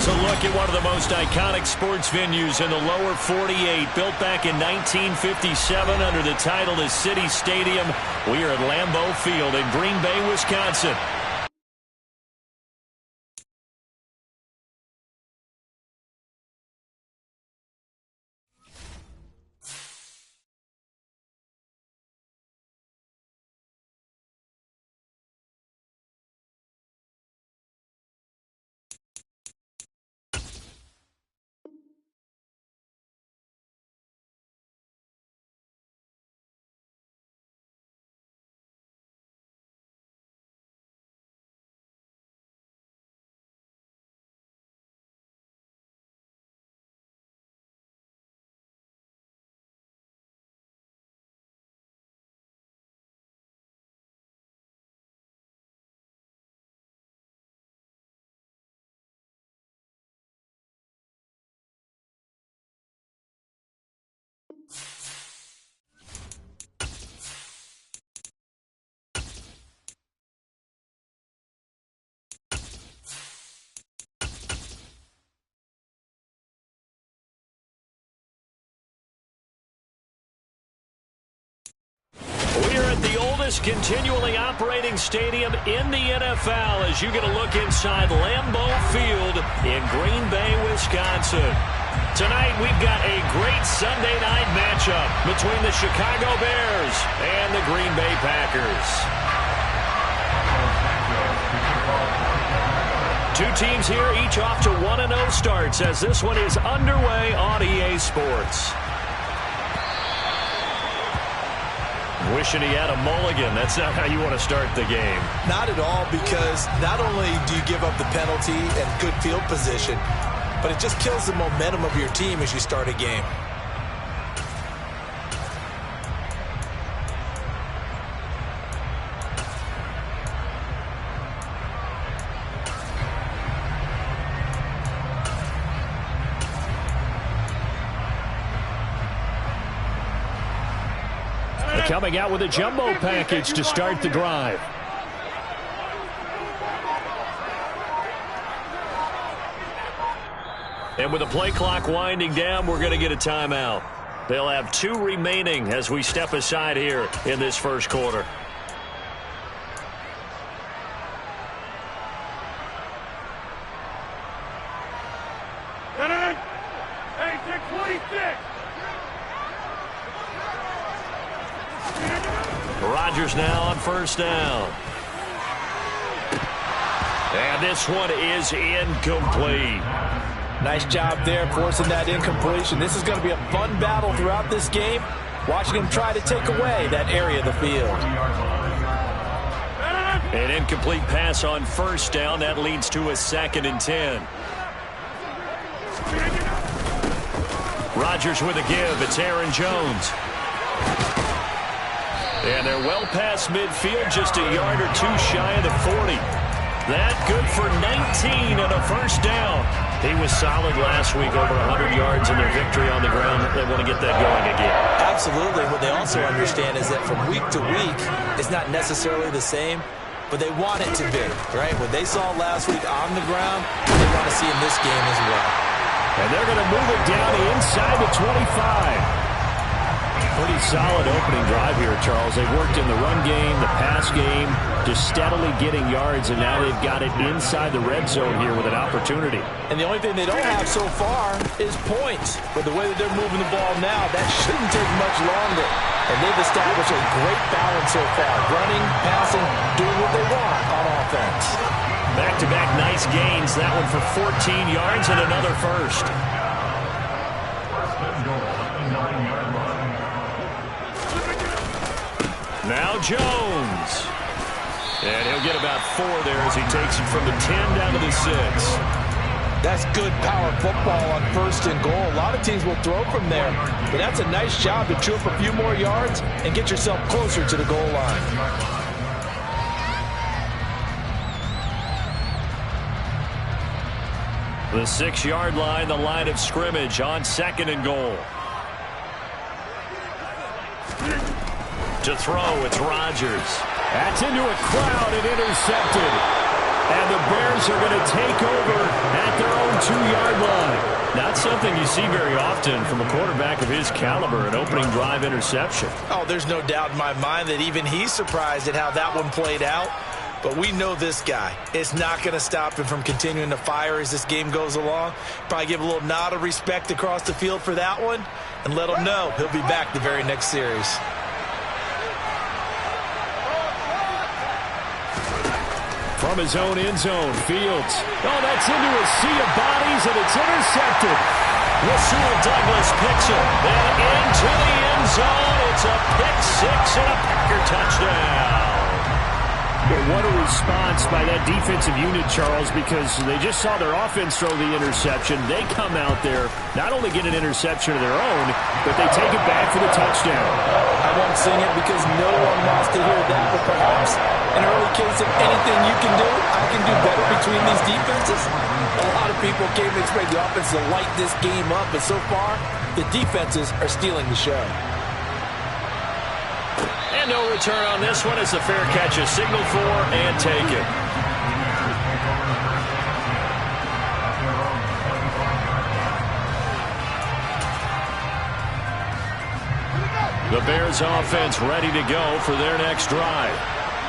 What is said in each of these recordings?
a look at one of the most iconic sports venues in the lower 48, built back in 1957 under the title of City Stadium. We are at Lambeau Field in Green Bay, Wisconsin. We are at the oldest continually operating stadium in the NFL as you get a look inside Lambeau Field in Green Bay, Wisconsin. Tonight we've got a great Sunday night matchup between the Chicago Bears and the Green Bay Packers. Two teams here, each off to 1-0 starts as this one is underway on EA Sports. Wishing he had a mulligan. That's not how you want to start the game. Not at all, because not only do you give up the penalty and good field position, but it just kills the momentum of your team as you start a game. Coming out with a jumbo package to start the drive. And with the play clock winding down, we're going to get a timeout. They'll have 2 remaining as we step aside here in this first quarter. Rodgers now on first down. And this one is incomplete. Nice job there forcing that incompletion. This is going to be a fun battle throughout this game, watching him try to take away that area of the field. An incomplete pass on first down. That leads to a 2nd and 10. Rodgers with a give. It's Aaron Jones. And they're well past midfield, just a yard or 2 shy of the 40. That good for 19 and a first down. He was solid last week, over 100 yards in their victory on the ground. They want to get that going again. Absolutely. What they also understand is that from week to week, it's not necessarily the same, but they want it to be, right? What they saw last week on the ground, they want to see in this game as well. And they're going to move it down inside the 25. Pretty solid opening drive here, Charles. They've worked in the run game, the pass game, just steadily getting yards, and now they've got it inside the red zone here with an opportunity. And the only thing they don't have so far is points. But the way that they're moving the ball now, that shouldn't take much longer. And they've established a great balance so far. Running, passing, doing what they want on offense. Back-to-back nice gains. That one for 14 yards and another first. Now Jones. And he'll get about 4 there as he takes it from the 10 down to the 6. That's good power football on 1st and goal. A lot of teams will throw from there, but that's a nice job to chew up a few more yards and get yourself closer to the goal line. The 6-yard line, the line of scrimmage on 2nd and goal. To throw, it's Rodgers. That's into a crowd and intercepted. And the Bears are going to take over at their own 2-yard line. Not something you see very often from a quarterback of his caliber, an opening drive interception. Oh, there's no doubt in my mind that even he's surprised at how that one played out. But we know this guy is not going to stop him from continuing to fire as this game goes along. Probably give a little nod of respect across the field for that one and let him know he'll be back the very next series. From his own end zone, Fields. Oh, that's into a sea of bodies, and it's intercepted. Rasul Douglas picks it. Then into the end zone. It's a pick six and a Packer touchdown. Well, what a response by that defensive unit, Charles, because they just saw their offense throw the interception. They come out there, not only get an interception of their own, but they take it back for the touchdown. I won't sing it because no one wants to hear that, but perhaps an early case of anything you can do, I can do better between these defenses. A lot of people came to expect the offense to light this game up, but so far, the defenses are stealing the show. And no return on this one as the fair catch is signaled for and taken. The Bears offense ready to go for their next drive.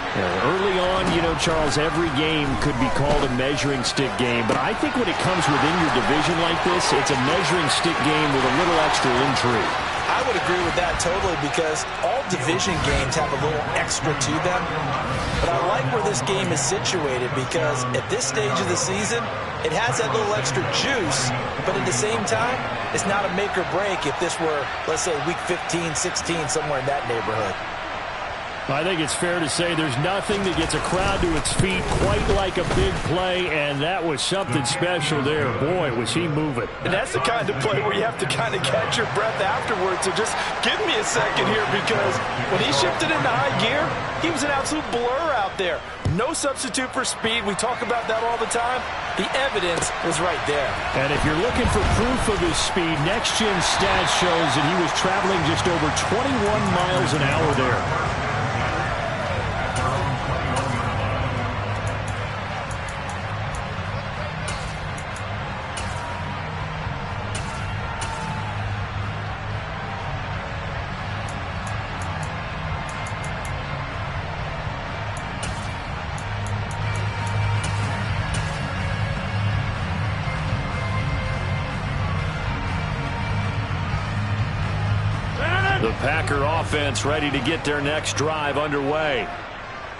Early on, you know, Charles, every game could be called a measuring stick game, but I think when it comes within your division like this, it's a measuring stick game with a little extra intrigue. I would agree with that totally because all division games have a little extra to them. But I like where this game is situated because at this stage of the season, it has that little extra juice, but at the same time, it's not a make or break if this were, let's say, week 15, 16, somewhere in that neighborhood. I think it's fair to say there's nothing that gets a crowd to its feet quite like a big play, and that was something special there. Boy, was he moving. And that's the kind of play where you have to kind of catch your breath afterwards. So just give me a second here because when he shifted into high gear, he was an absolute blur out there. No substitute for speed. We talk about that all the time. The evidence was right there. And if you're looking for proof of his speed, Next Gen Stats shows that he was traveling just over 21 miles an hour there. The Packer offense ready to get their next drive underway.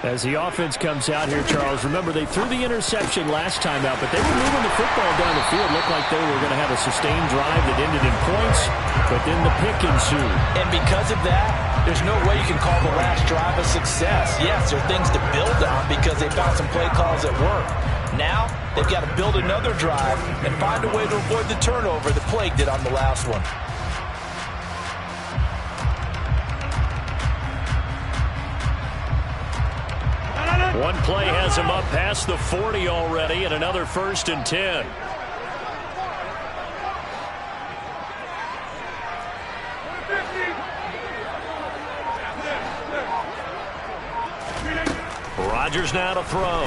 As the offense comes out here, Charles, remember they threw the interception last time out, but they were moving the football down the field. Looked like they were going to have a sustained drive that ended in points, but then the pick ensued. And because of that, there's no way you can call the last drive a success. Yes, there are things to build on because they found some play calls that work. Now, they've got to build another drive and find a way to avoid the turnover that plagued it on the last one. One play has him up past the 40 already, and another 1st and 10. Rodgers now to throw.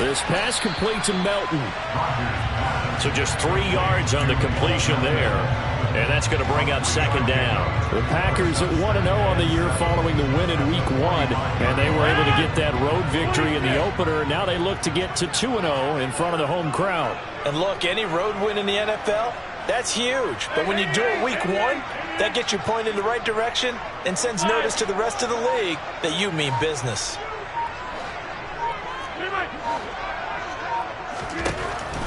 This pass complete to Melton. So just 3 yards on the completion there. And that's going to bring up 2nd down. The Packers at 1-0 on the year following the win in Week 1. And they were able to get that road victory in the opener. Now they look to get to 2-0 in front of the home crowd. And look, any road win in the NFL, that's huge. But when you do it Week 1, that gets you pointed in the right direction and sends notice to the rest of the league that you mean business.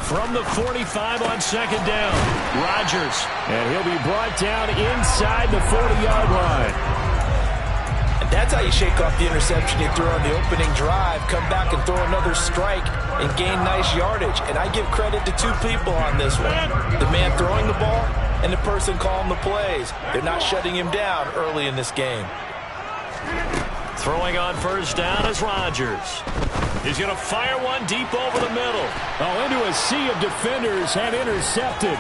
From the 45 on 2nd down, Rodgers. And he'll be brought down inside the 40-yard line. And that's how you shake off the interception you threw on the opening drive, come back and throw another strike and gain nice yardage. And I give credit to 2 people on this one. The man throwing the ball and the person calling the plays. They're not shutting him down early in this game. Throwing on 1st down is Rodgers. He's going to fire one deep over the middle. Oh, into a sea of defenders and intercepted.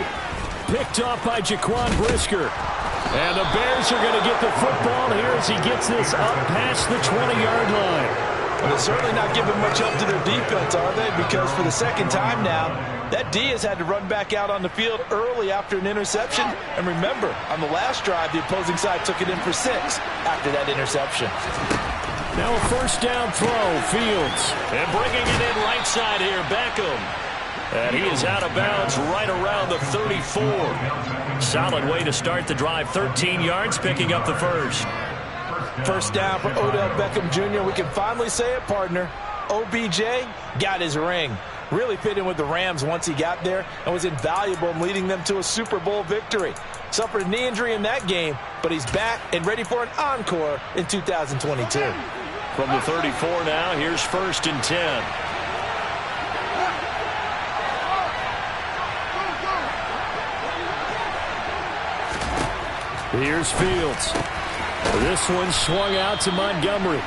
Picked off by Jaquan Brisker. And the Bears are going to get the football here as he gets this up past the 20-yard line. Well, they're certainly not giving much up to their defense, are they? Because for the second time now, that D has had to run back out on the field early after an interception. And remember, on the last drive, the opposing side took it in for 6 after that interception. Now a first down throw, Fields. And bringing it in right side here, Beckham. And he is out of bounds right around the 34. Solid way to start the drive. 13 yards, picking up the first. First down for Odell Beckham Jr. We can finally say it, partner. OBJ got his ring. Really fit in with the Rams once he got there and was invaluable in leading them to a Super Bowl victory. Suffered a knee injury in that game, but he's back and ready for an encore in 2022. From the 34 now, here's 1st and 10. Here's Fields. This one swung out to Montgomery.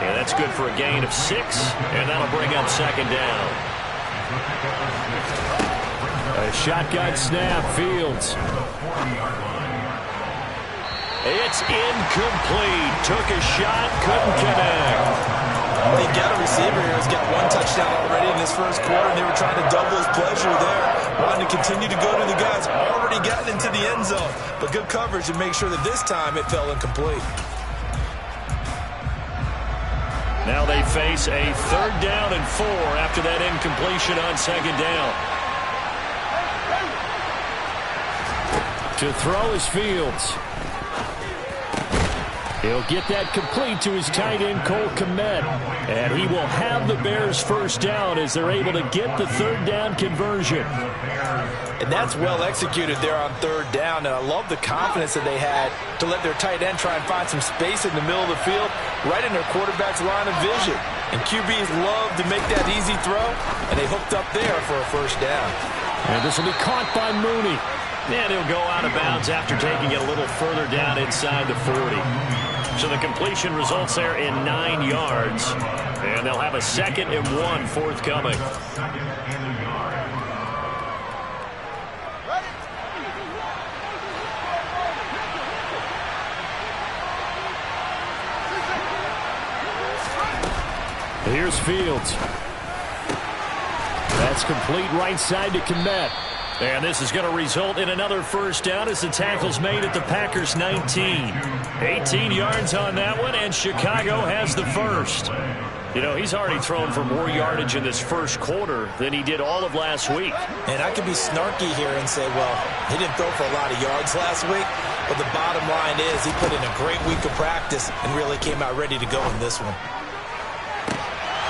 And that's good for a gain of 6, and that'll bring up 2nd down. A shotgun snap, Fields. It's incomplete. Took a shot, couldn't connect. Well, you got a receiver here who's got 1 touchdown already in this first quarter, and they were trying to double his pleasure there. Wanting to continue to go to the guys. Already gotten into the end zone, but good coverage to make sure that this time it fell incomplete. Now they face a 3rd down and 4 after that incompletion on 2nd down. To throw is Fields. He'll get that complete to his tight end, Cole Kmet. And he will have the Bears first down as they're able to get the 3rd down conversion. And that's well executed there on 3rd down. And I love the confidence that they had to let their tight end try and find some space in the middle of the field, right in their quarterback's line of vision. And QBs love to make that easy throw, and they hooked up there for a first down. And this will be caught by Mooney. And he'll go out of bounds after taking it a little further down inside the 40. So the completion results there in 9 yards. And they'll have a 2nd and 1 forthcoming. Here's Fields. That's complete right side to Kmet. And this is going to result in another first down as the tackle's made at the Packers' 19. 18 yards on that one, and Chicago has the first. You know, he's already thrown for more yardage in this first quarter than he did all of last week. And I could be snarky here and say, well, he didn't throw for a lot of yards last week, but the bottom line is he put in a great week of practice and really came out ready to go in this one.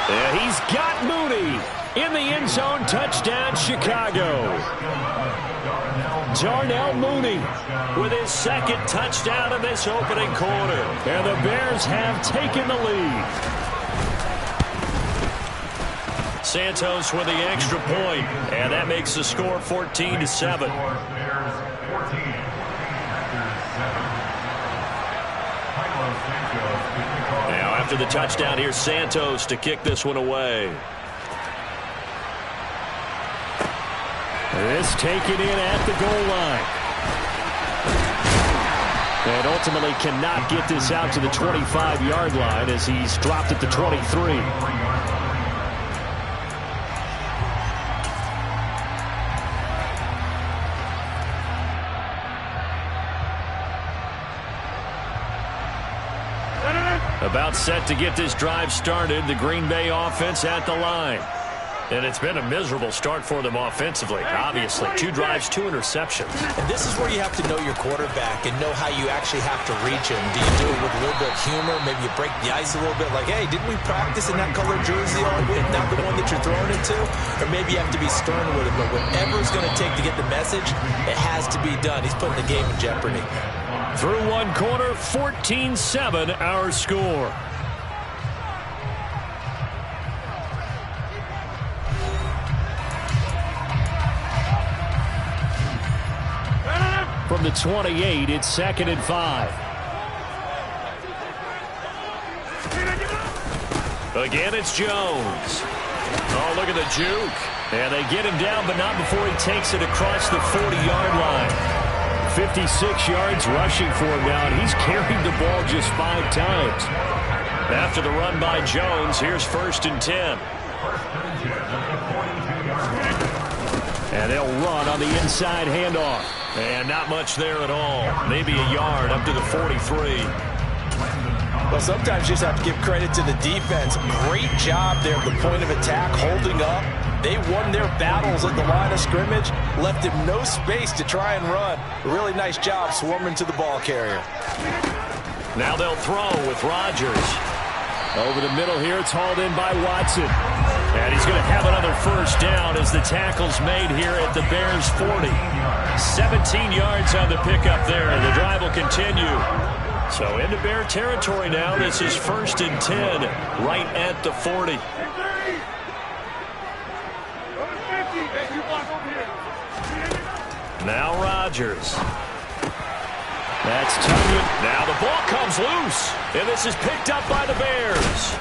And he's got Mooney in the end zone. Touchdown, Chicago. Darnell Mooney with his 2nd touchdown in this opening quarter. And the Bears have taken the lead. Santos with the extra point, and that makes the score 14-7. Now after the touchdown, here's Santos to kick this one away. This taken in at the goal line. And ultimately cannot get this out to the 25-yard line as he's dropped at the 23. About set to get this drive started, the Green Bay offense at the line. And it's been a miserable start for them offensively, obviously. 2 drives, 2 interceptions. And this is where you have to know your quarterback and know how you actually have to reach him. Do you do it with a little bit of humor? Maybe you break the ice a little bit, like, hey, didn't we practice in that color jersey all week, not the one that you're throwing it to? Or maybe you have to be stern with him, but whatever it's going to take to get the message, it has to be done. He's putting the game in jeopardy. Through 1 quarter, 14-7 our score. From the 28, it's 2nd and 5. Again, it's Jones. Oh, look at the juke. And they get him down, but not before he takes it across the 40-yard line. 56 yards rushing for him now, and he's carried the ball just 5 times. After the run by Jones, here's 1st and 10. And they'll run on the inside handoff. And not much there at all. Maybe a yard up to the 43. Well, sometimes you just have to give credit to the defense. Great job there at the point of attack, holding up. They won their battles at the line of scrimmage, left him no space to try and run. Really nice job swarming to the ball carrier. Now they'll throw with Rodgers. Over the middle here, it's hauled in by Watson. And he's going to have another first down as the tackle's made here at the Bears' 40. 17 yards on the pickup there, and the drive will continue. So into Bear territory now. This is 1st and 10 right at the 40. Now Rodgers. That's Tunyon. Now the ball comes loose, and this is picked up by the Bears.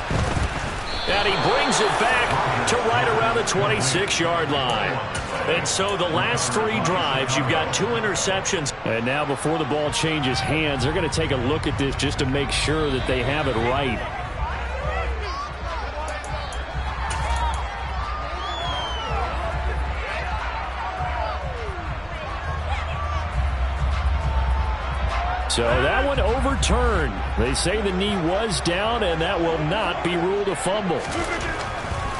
And he brings it back to right around the 26-yard line. And so the last 3 drives, you've got 2 interceptions. And now before the ball changes hands, they're going to take a look at this just to make sure that they have it right. So that one overturned. They say the knee was down, and that will not be ruled a fumble.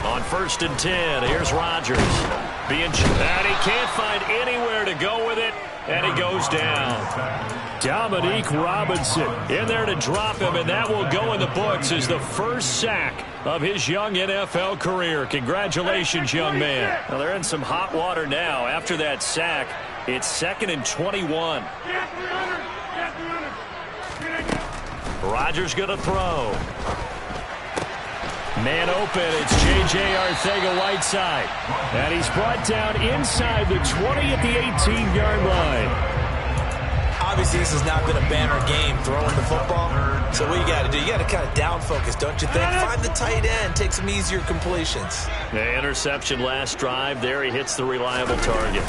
On 1st and 10, here's Rodgers. And he can't find anywhere to go with it, and he goes down. Dominique Robinson in there to drop him, and that will go in the books as the first sack of his young NFL career. Congratulations, young man. Well, they're in some hot water now. After that sack, it's 2nd and 21. Rodgers going to throw. Man open, it's J.J. Arcega-Whiteside. And he's brought down inside the 20 at the 18-yard line. Obviously, this has not been a banner game throwing the football. So what you got to do, you got to kind of down focus, don't you think? Find the tight end, take some easier completions. The interception last drive. There he hits the reliable target.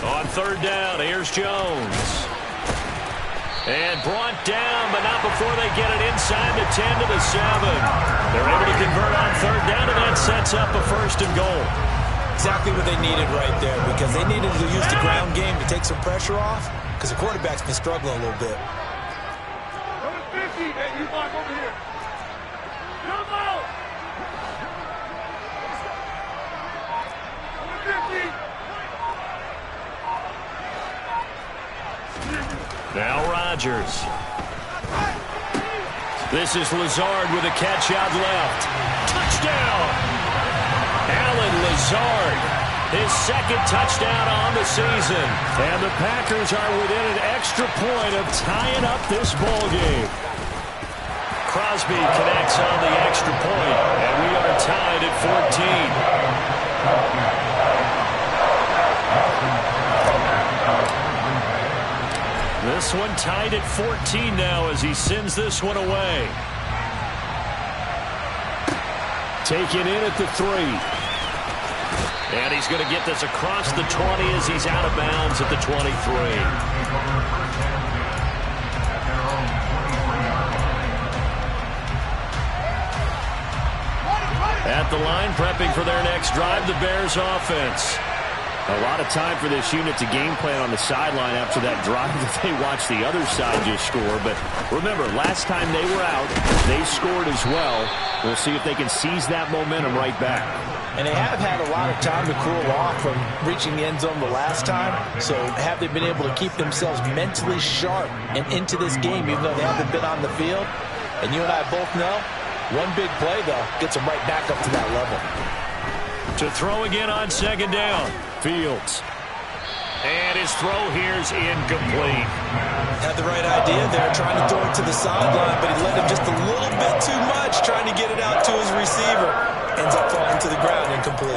On 3rd down, here's Jones. And brought down, but not before they get it inside the 10 to the 7. They're able to convert on 3rd down, and that sets up a 1st and goal. Exactly what they needed right there, because they needed to use the ground game to take some pressure off, because the quarterback's been struggling a little bit. Number 50, hey, you block over here. Jump out. Number 50. Now Rodgers. This is Lazard with a catch out left. Touchdown! Allen Lazard, his 2nd touchdown on the season. And the Packers are within an extra point of tying up this ball game. Crosby connects on the extra point, and we are tied at 14. This one tied at 14 now as he sends this one away. Taken in at the 3. And he's going to get this across the 20 as he's out of bounds at the 23. At the line, prepping for their next drive, the Bears offense. A lot of time for this unit to game plan on the sideline after that drive that they watched the other side just score. But remember, last time they were out, they scored as well. We'll see if they can seize that momentum right back. And they have had a lot of time to cool off from reaching the end zone the last time. So have they been able to keep themselves mentally sharp and into this game, even though they haven't been on the field? And you and I both know, one big play, though, gets them right back up to that level. To throw again on 2nd down. Fields. And his throw here's incomplete. Had the right idea there, trying to throw it to the sideline, but he let him just a little bit too much, trying to get it out to his receiver. Ends up falling to the ground, incomplete.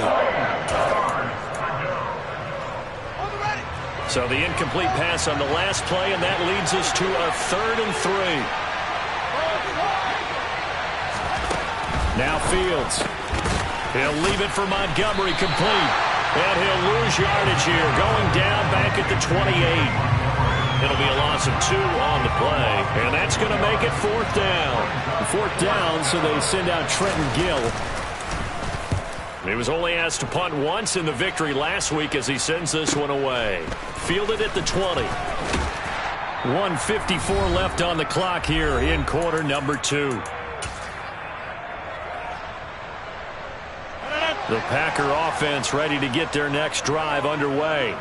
So the incomplete pass on the last play, and that leads us to a 3rd and 3. Now Fields. He'll leave it for Montgomery, complete. And he'll lose yardage here, going down back at the 28. It'll be a loss of 2 on the play, and that's going to make it 4th down. 4th down, so they send out Trenton Gill. He was only asked to punt once in the victory last week as he sends this one away. Fielded at the 20. 1:54 left on the clock here in quarter number 2. The Packer offense ready to get their next drive underway.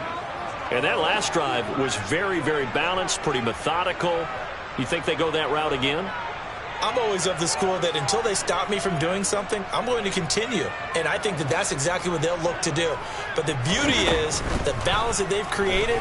And that last drive was very, very balanced, pretty methodical. You think they go that route again? I'm always of the school that until they stop me from doing something, I'm going to continue. And I think that that's exactly what they'll look to do. But the beauty is the balance that they've created.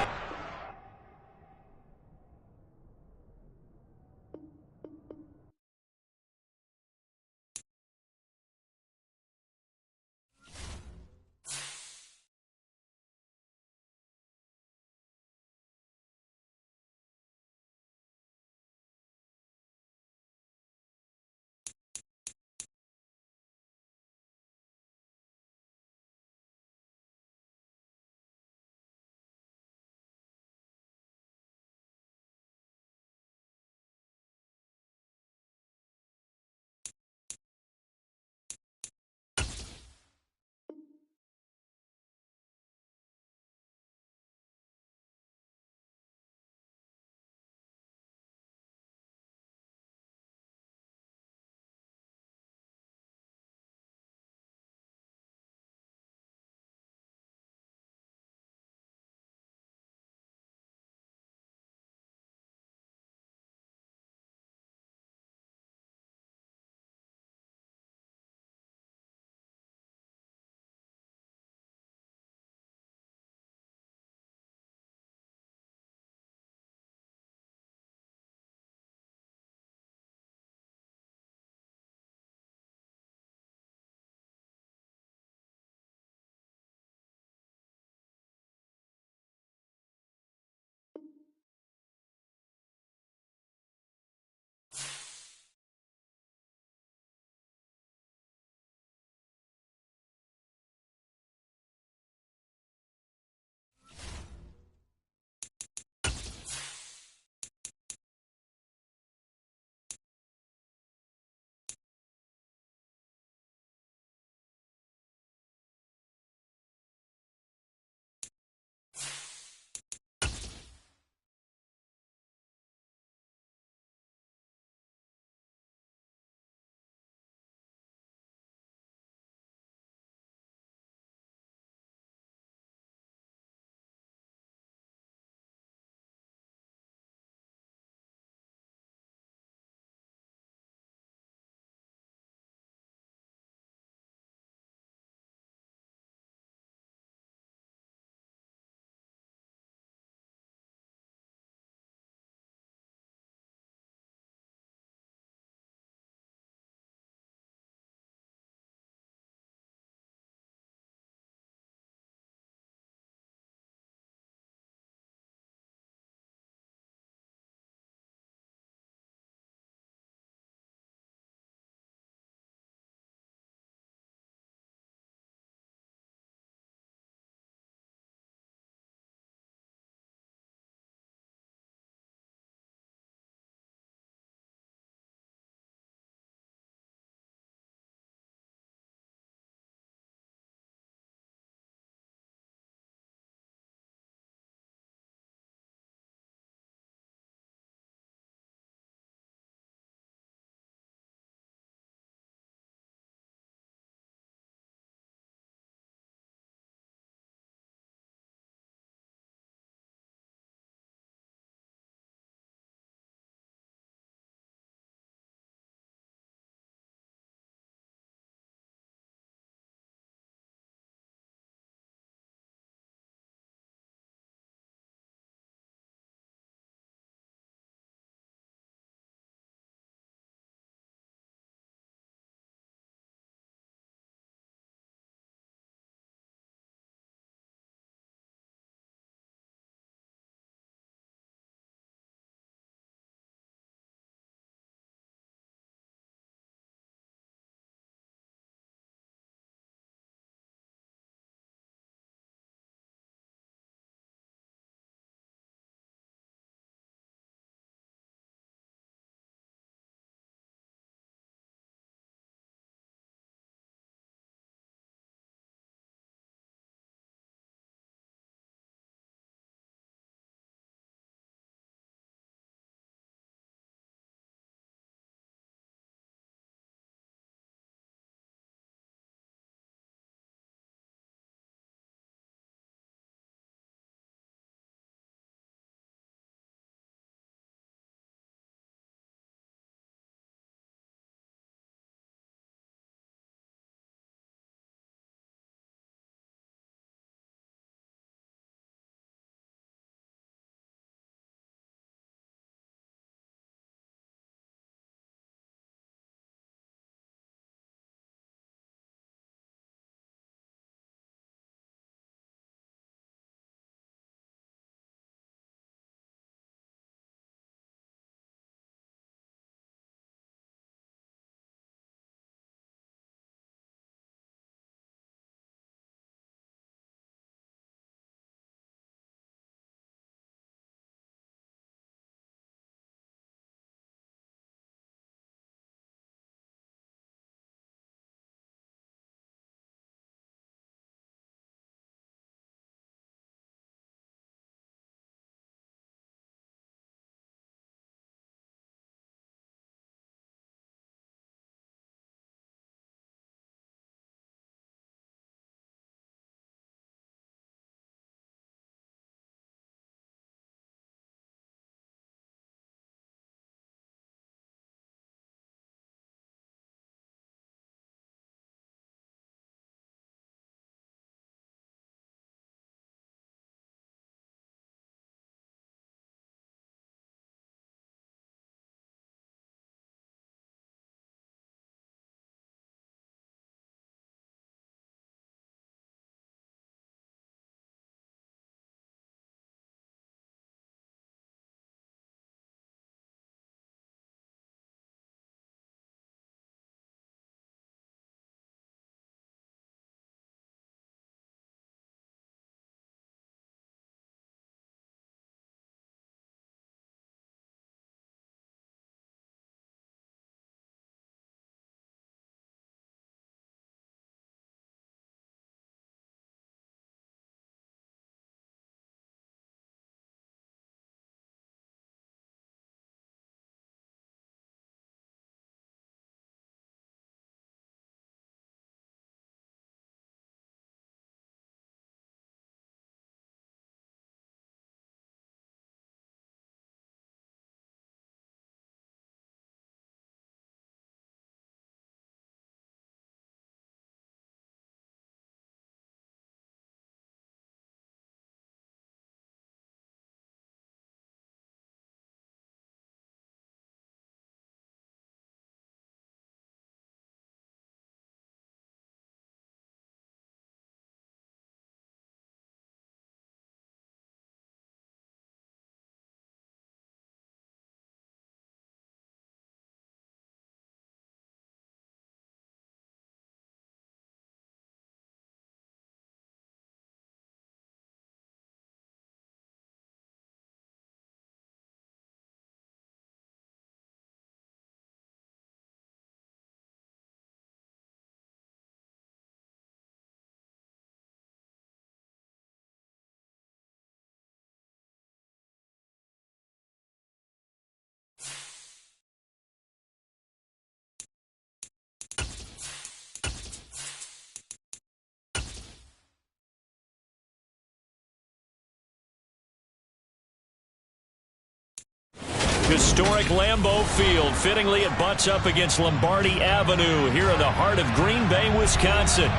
Historic Lambeau Field. Fittingly, it butts up against Lombardi Avenue here in the heart of Green Bay, Wisconsin.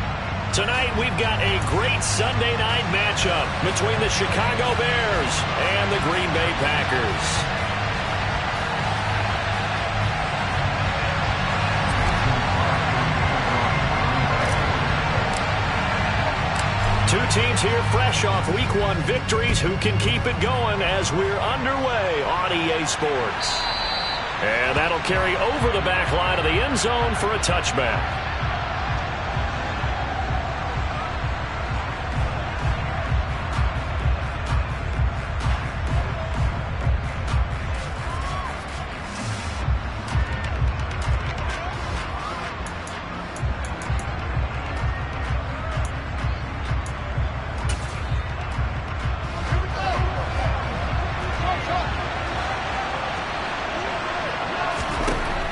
Tonight, we've got a great Sunday night matchup between the Chicago Bears and the Green Bay Packers. Two teams here fresh off Week 1 victories who can keep it going as we're underway on EA Sports. And that'll carry over the back line of the end zone for a touchback.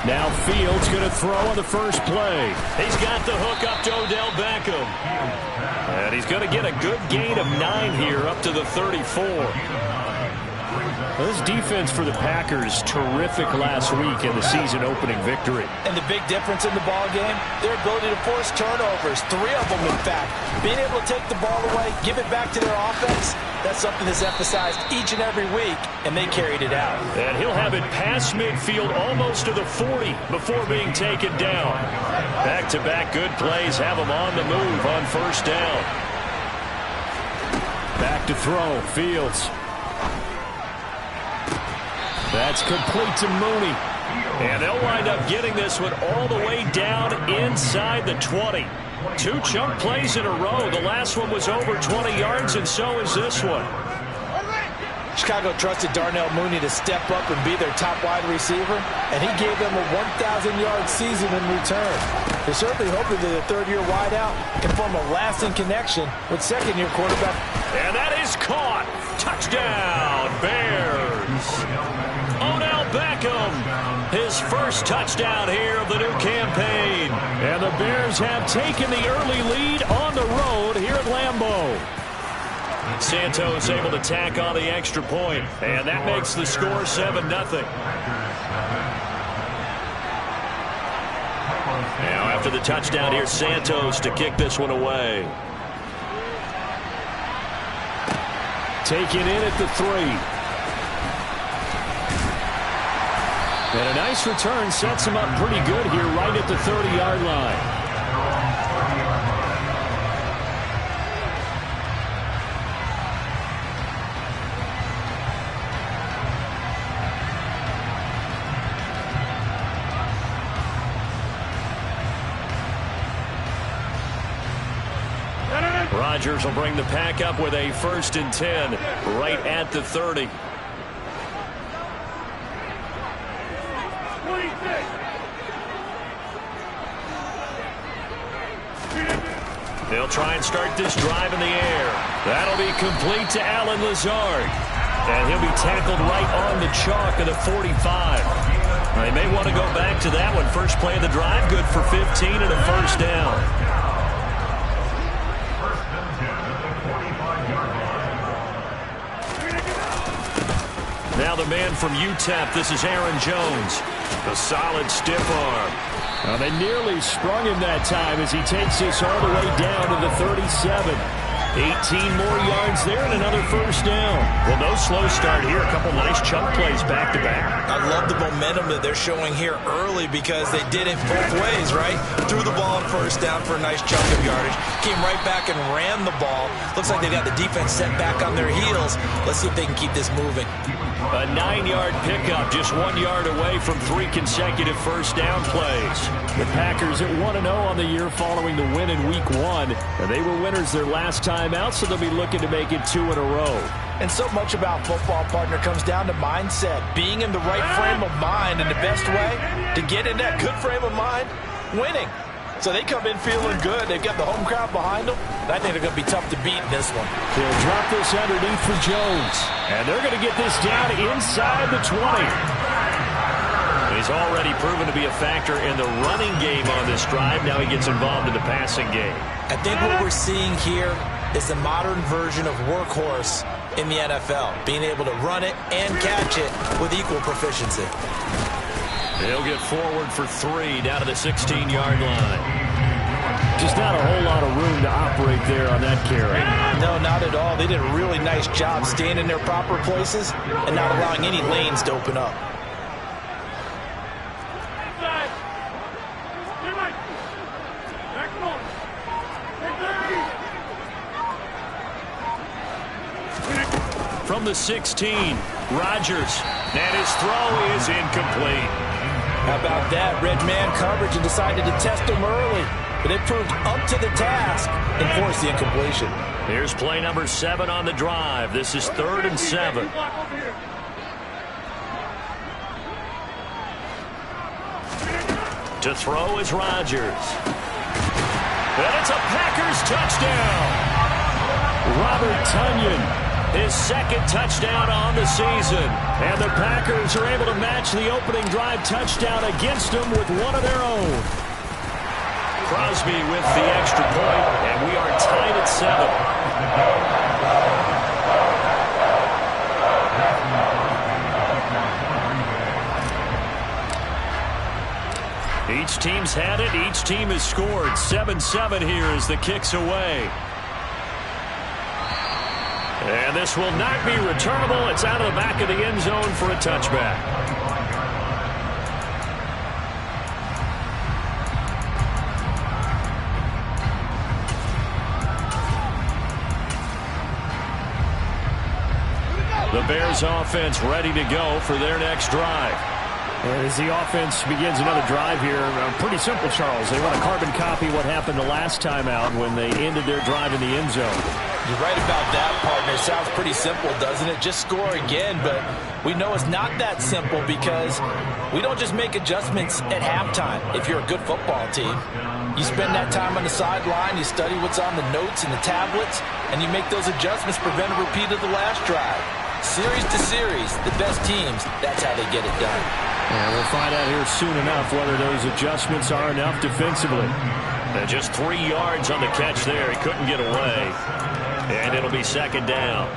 Now Fields going to throw on the first play. He's got the hook up to Odell Beckham. And he's going to get a good gain of 9 here up to the 34. This defense for the Packers, terrific last week in the season-opening victory. And the big difference in the ball game, their ability to force turnovers, 3 of them in fact. Being able to take the ball away, give it back to their offense, that's something that's emphasized each and every week, and they carried it out. And he'll have it past midfield almost to the 40 before being taken down. Back-to-back good plays have him on the move on first down. Back to throw, Fields. That's complete to Mooney. And they'll wind up getting this one all the way down inside the 20. 2 chunk plays in a row. The last one was over 20 yards, and so is this one. Chicago trusted Darnell Mooney to step up and be their top wide receiver, and he gave them a 1,000-yard season in return. They're certainly hoping that the third-year wideout can form a lasting connection with second-year quarterback. And that is caught. Touchdown, Bears. Odell Beckham, his first touchdown here of the new campaign. And the Bears have taken the early lead on the road here at Lambeau. Santos able to tack on the extra point, and that makes the score 7-0. Now after the touchdown, here's Santos to kick this one away. Taken in at the 3. And a nice return sets him up pretty good here right at the 30-yard line. Rodgers will bring the pack up with a 1st and 10 right at the 30. They'll try and start this drive in the air. That'll be complete to Allen Lazard. And he'll be tackled right on the chalk of the 45. They may want to go back to that one. First play of the drive, good for 15 and a first down. Now the man from UTEP, this is Aaron Jones. A solid stiff arm. Well, they nearly sprung him that time as he takes this all the way down to the 37. 18 more yards there and another first down. Well, no slow start here. A couple nice chunk plays back-to-back. I love the momentum that they're showing here early because they did it both ways, right? Threw the ball on first down for a nice chunk of yardage. Came right back and ran the ball. Looks like they got the defense set back on their heels. Let's see if they can keep this moving. A 9-yard pickup, just 1 yard away from 3 consecutive first down plays. The Packers at 1-0 on the year following the win in Week 1. And they were winners their last time out, so they'll be looking to make it 2 in a row. And so much about football, partner, comes down to mindset. Being in the right frame of mind, and the best way to get in that good frame of mind, winning. So they come in feeling good. They've got the home crowd behind them. I think they're going to be tough to beat in this one. They'll drop this underneath for Jones. And they're going to get this down inside the 20. He's already proven to be a factor in the running game on this drive. Now he gets involved in the passing game. I think what we're seeing here is the modern version of workhorse in the NFL, being able to run it and catch it with equal proficiency. He'll get forward for 3 down to the 16-yard line. Just not a whole lot of room to operate there on that carry. No, not at all. They did a really nice job staying in their proper places and not allowing any lanes to open up. From the 16, Rodgers, and his throw is incomplete. How about that? Red man coverage and decided to test him early. But it proved up to the task and forced the incompletion. Here's play number 7 on the drive. This is 3rd and 7. To throw is Rodgers. And it's a Packers touchdown. Robert Tonyan, his 2nd touchdown on the season. And the Packers are able to match the opening drive touchdown against them with one of their own. Crosby with the extra point, and we are tied at 7. Each team's had it. Each team has scored. 7-7 here as the kick's away. And this will not be returnable. It's out of the back of the end zone for a touchback. The Bears offense ready to go for their next drive. As the offense begins another drive here, pretty simple, Charles. They want to carbon copy what happened the last time out when they ended their drive in the end zone. You're right about that, partner. Sounds pretty simple, doesn't it? Just score again, but we know it's not that simple because we don't just make adjustments at halftime if you're a good football team. You spend that time on the sideline, you study what's on the notes and the tablets, and you make those adjustments, prevent a repeat of the last drive. Series to series, the best teams, that's how they get it done. And we'll find out here soon enough whether those adjustments are enough defensively. And just 3 yards on the catch there. He couldn't get away. And it'll be 2nd down.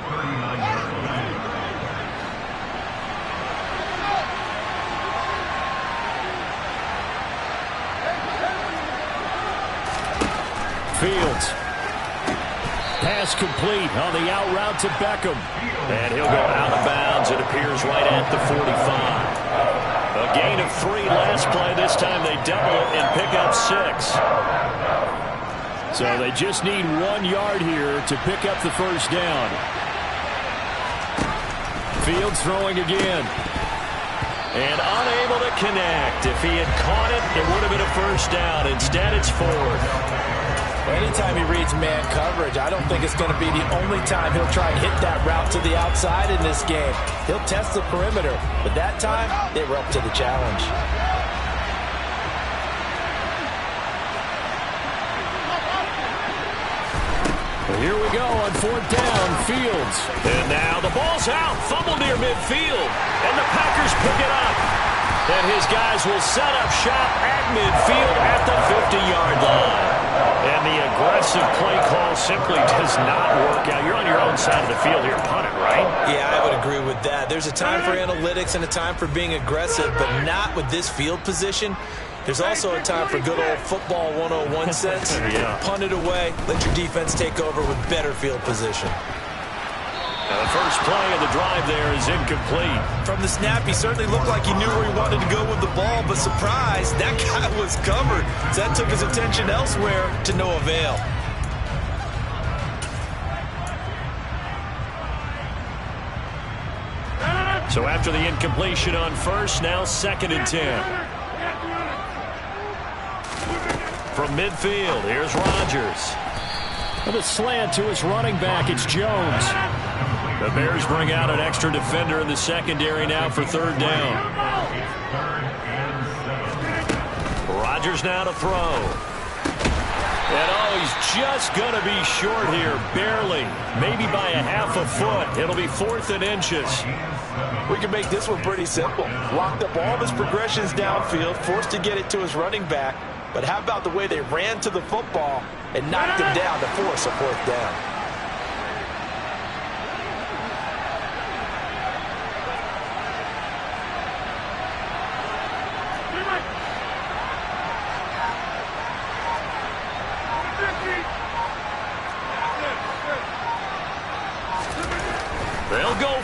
Fields. Pass complete on the out route to Beckham. And he'll go out of bounds. It appears right at the 45. A gain of 3 last play. This time they double it and pick up 6. So they just need 1 yard here to pick up the first down. Fields throwing again. And unable to connect. If he had caught it, it would have been a first down. Instead, it's 4th. Anytime he reads man coverage, I don't think it's going to be the only time he'll try and hit that route to the outside in this game. He'll test the perimeter, but that time, they were up to the challenge. Here we go on 4th down, Fields. And now the ball's out, fumble near midfield, and the Packers pick it up. And his guys will set up shop at midfield at the 50-yard line. And the aggressive play call simply does not work out. You're on your own side of the field here, punt it, right? Yeah, I would agree with that. There's a time for analytics and a time for being aggressive, but not with this field position. There's also a time for good old football 101 sense. Yeah. Punt it away, let your defense take over with better field position. The first play of the drive there is incomplete. From the snap, he certainly looked like he knew where he wanted to go with the ball, but surprise, that guy was covered. So that took his attention elsewhere to no avail. So after the incompletion on first, now 2nd and 10. From midfield, here's Rodgers. With a slant to his running back, it's Jones. The Bears bring out an extra defender in the secondary now for 3rd down. Rodgers now to throw. And he's just going to be short here, barely. Maybe by a half a foot. It'll be 4th and inches. We can make this one pretty simple. Locked up all of his progressions downfield, forced to get it to his running back. But how about the way they ran to the football and knocked him down to force a 4th down?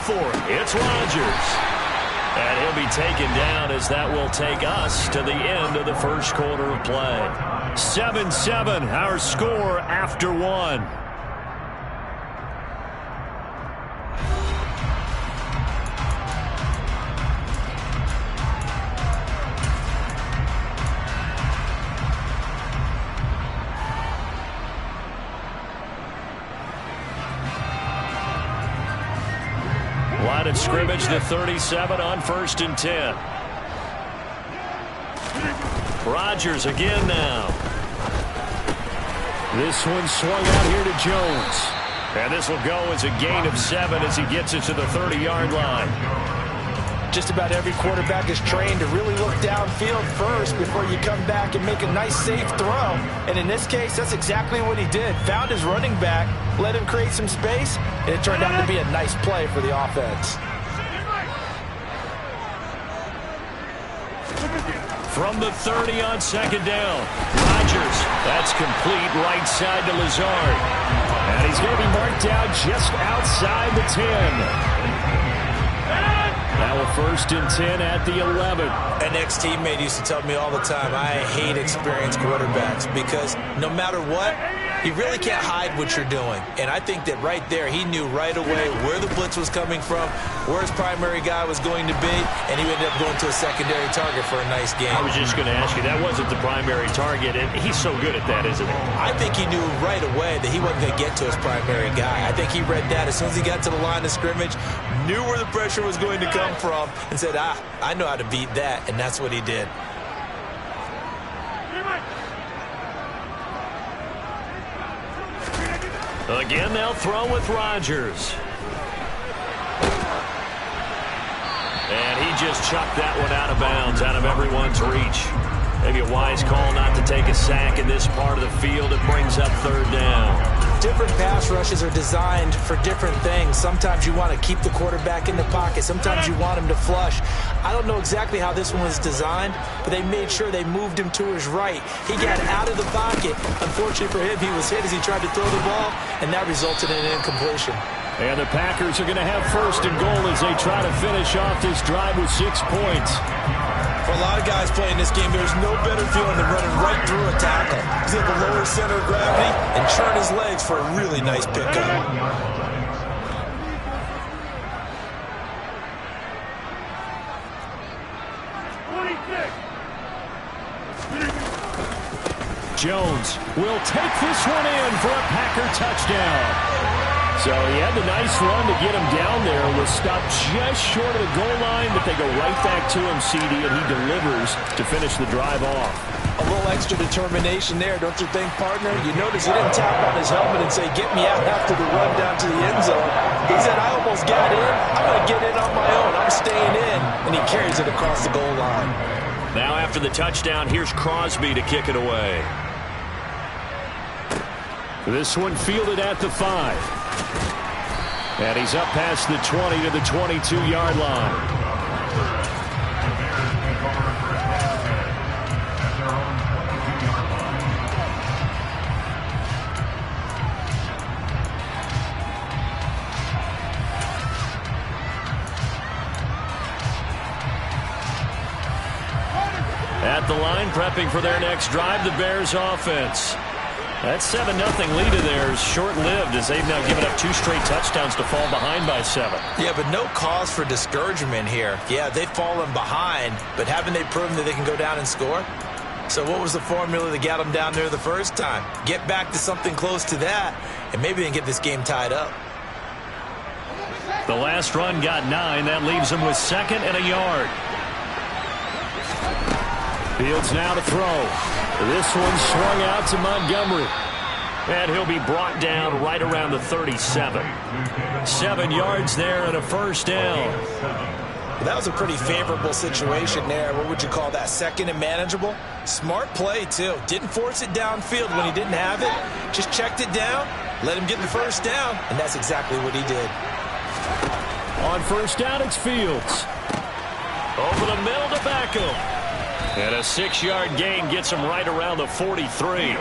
for it. It's Rodgers. And he'll be taken down as that will take us to the end of the first quarter of play. 7-7, our score after one. Line of scrimmage, the 37 on 1st and 10. Rodgers again now. This one swung out here to Jones. And this will go as a gain of 7 as he gets it to the 30-yard line. Just about every quarterback is trained to really look downfield first before you come back and make a nice, safe throw. And in this case, that's exactly what he did. Found his running back, let him create some space, and it turned out to be a nice play for the offense. From the 30 on 2nd down. Rodgers, that's complete right side to Lazard. And he's going to be marked out just outside the 10. Now a 1st and 10 at the 11. An ex-teammate used to tell me all the time, I hate experienced quarterbacks because no matter what, you really can't hide what you're doing. And I think that right there, he knew right away where the blitz was coming from, where his primary guy was going to be, and he ended up going to a secondary target for a nice game. I was just going to ask you, that wasn't the primary target, and he's so good at that, isn't he? I think he knew right away that he wasn't going to get to his primary guy. I think he read that as soon as he got to the line of scrimmage, knew where the pressure was going to come from, and said, I know how to beat that, and that's what he did. Again, they'll throw with Rodgers. And he just chucked that one out of bounds, out of everyone's reach. Maybe a wise call not to take a sack in this part of the field. It brings up 3rd down. Different pass rushes are designed for different things. Sometimes you want to keep the quarterback in the pocket. Sometimes you want him to flush. I don't know exactly how this one was designed, but they made sure they moved him to his right. He got out of the pocket. Unfortunately for him, he was hit as he tried to throw the ball, and that resulted in an incompletion. And the Packers are going to have 1st and goal as they try to finish off this drive with 6 points. For a lot of guys playing this game, there's no better feeling than running right through a tackle. He's able to lower center of gravity and churn his legs for a really nice pickup. Jones will take this one in for a Packer touchdown. So he had the nice run to get him down there. Was stopped just short of the goal line, but they go right back to him, CD, and he delivers to finish the drive off. A little extra determination there, don't you think, partner? You notice he didn't tap on his helmet and say, get me out after the run down to the end zone. He said, I almost got in. I'm going to get in on my own. I'm staying in. And he carries it across the goal line. Now after the touchdown, here's Crosby to kick it away. This one fielded at the 5. And he's up past the 20 to the 22-yard line. At the line, prepping for their next drive, the Bears offense. That 7-0 lead of theirs short-lived as they've now given up 2 straight touchdowns to fall behind by 7. Yeah, but no cause for discouragement here. Yeah, they've fallen behind, but haven't they proven that they can go down and score? So what was the formula that got them down there the first time? Get back to something close to that, and maybe they can get this game tied up. The last run got 9. That leaves them with 2nd and a yard. Fields now to throw. This one swung out to Montgomery. And he'll be brought down right around the 37. 7 yards there and a 1st down. That was a pretty favorable situation there. What would you call that? 2nd and manageable? Smart play, too. Didn't force it downfield when he didn't have it. Just checked it down, let him get the 1st down, and that's exactly what he did. On 1st down, it's Fields. Over the middle to Beckham. And a 6-yard gain gets him right around the 43.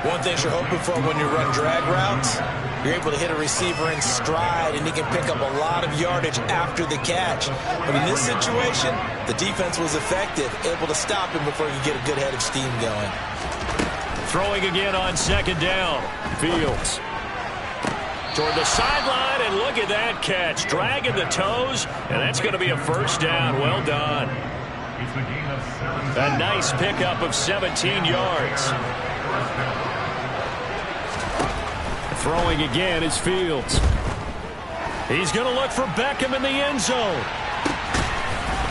One thing you're hoping for when you run drag routes, you're able to hit a receiver in stride, and he can pick up a lot of yardage after the catch. But in this situation, the defense was effective, able to stop him before he could get a good head of steam going. Throwing again on second down. Fields toward the sideline, and look at that catch. Dragging the toes, and that's going to be a first down. Well done. A nice pickup of 17 yards. Throwing again is Fields. He's going to look for Beckham in the end zone.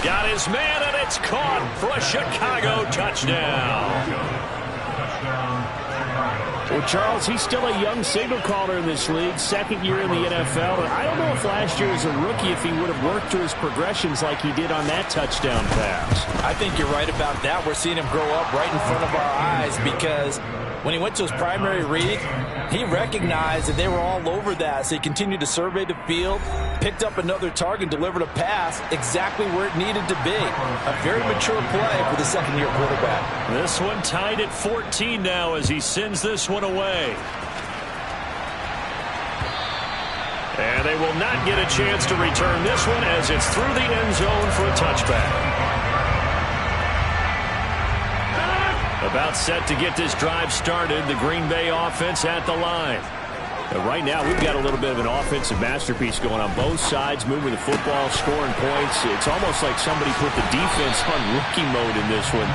Got his man, and it's caught for a Chicago touchdown. Well, Charles, he's still a young signal caller in this league, second year in the NFL. And I don't know if last year as a rookie if he would have worked through his progressions like he did on that touchdown pass. I think you're right about that. We're seeing him grow up right in front of our eyes because when he went to his primary read, he recognized that they were all over that, so he continued to survey the field, picked up another target, delivered a pass exactly where it needed to be. A very mature play for the second-year quarterback. This one tied at 14 now as he sends this one away. And they will not get a chance to return this one as it's through the end zone for a touchback. About set to get this drive started, the Green Bay offense at the line. Right now, we've got a little bit of an offensive masterpiece going on both sides, moving the football, scoring points. It's almost like somebody put the defense on rookie mode in this one.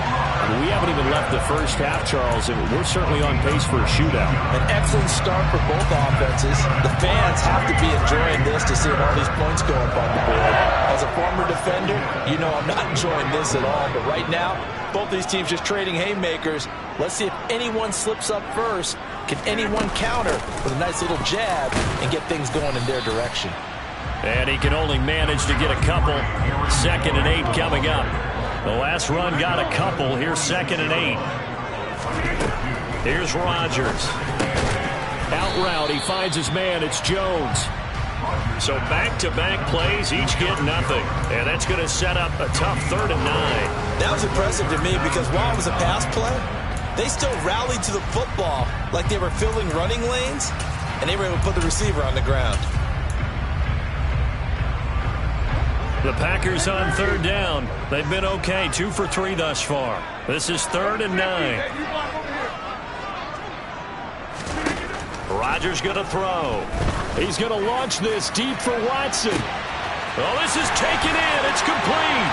We haven't even left the first half, Charles, and we're certainly on pace for a shootout. An excellent start for both offenses. The fans have to be enjoying this to see all these points go up on the board. As a former defender, you know I'm not enjoying this at all, but right now, both these teams just trading haymakers. Let's see if anyone slips up first. Can anyone counter with a nice little jab and get things going in their direction? And he can only manage to get a couple. 2nd and 8 coming up. The last run got a couple. Here's 2nd and 8. Here's Rodgers. Out route, he finds his man. It's Jones. So back-to-back plays, each get nothing. And that's going to set up a tough 3rd and 9. That was impressive to me because while it was a pass play, they still rallied to the football like they were filling running lanes, and they were able to put the receiver on the ground. The Packers on 3rd down. They've been okay, 2 for 3 thus far. This is 3rd and 9. Rodgers going to throw. He's going to launch this deep for Watson. Oh, this is taken in. It's complete.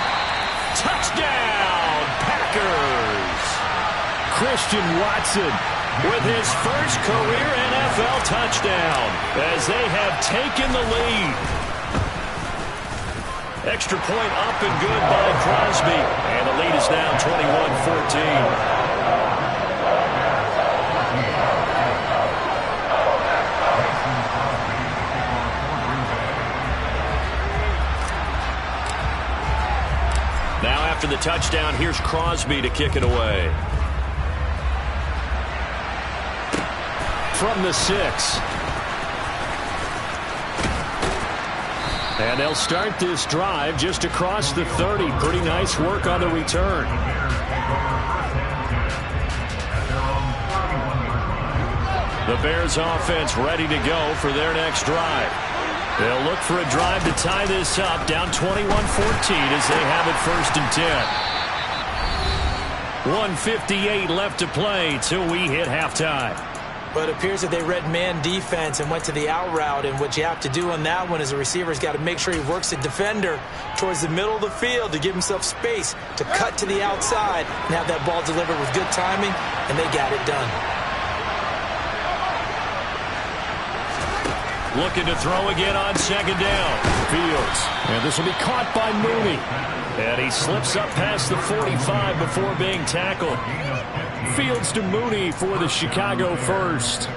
Touchdown, Packers. Christian Watson with his first career NFL touchdown as they have taken the lead. Extra point up and good by Crosby. And the lead is now 21-14. Now after the touchdown, here's Crosby to kick it away. From the 6. And they'll start this drive just across the 30. Pretty nice work on the return. The Bears offense ready to go for their next drive. They'll look for a drive to tie this up, down 21-14 as they have it 1st and 10. 1:58 left to play till we hit halftime. But it appears that they read man defense and went to the out route. And what you have to do on that one is the receiver's got to make sure he works the defender towards the middle of the field to give himself space to cut to the outside and have that ball delivered with good timing, and they got it done. Looking to throw again on 2nd down. Fields. And this will be caught by Mooney. And he slips up past the 45 before being tackled. Fields to Mooney for the Chicago first.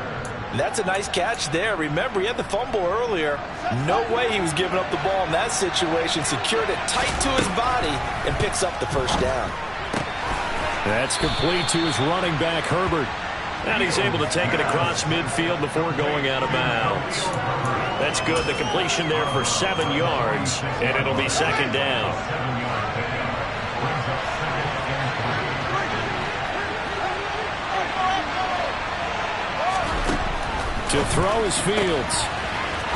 That's a nice catch there. Remember, he had the fumble earlier. No way he was giving up the ball in that situation. Secured it tight to his body and picks up the first down. That's complete to his running back, Herbert. And he's able to take it across midfield before going out of bounds. That's good. The completion there for 7 yards, and it'll be 2nd down. To To throw is Fields.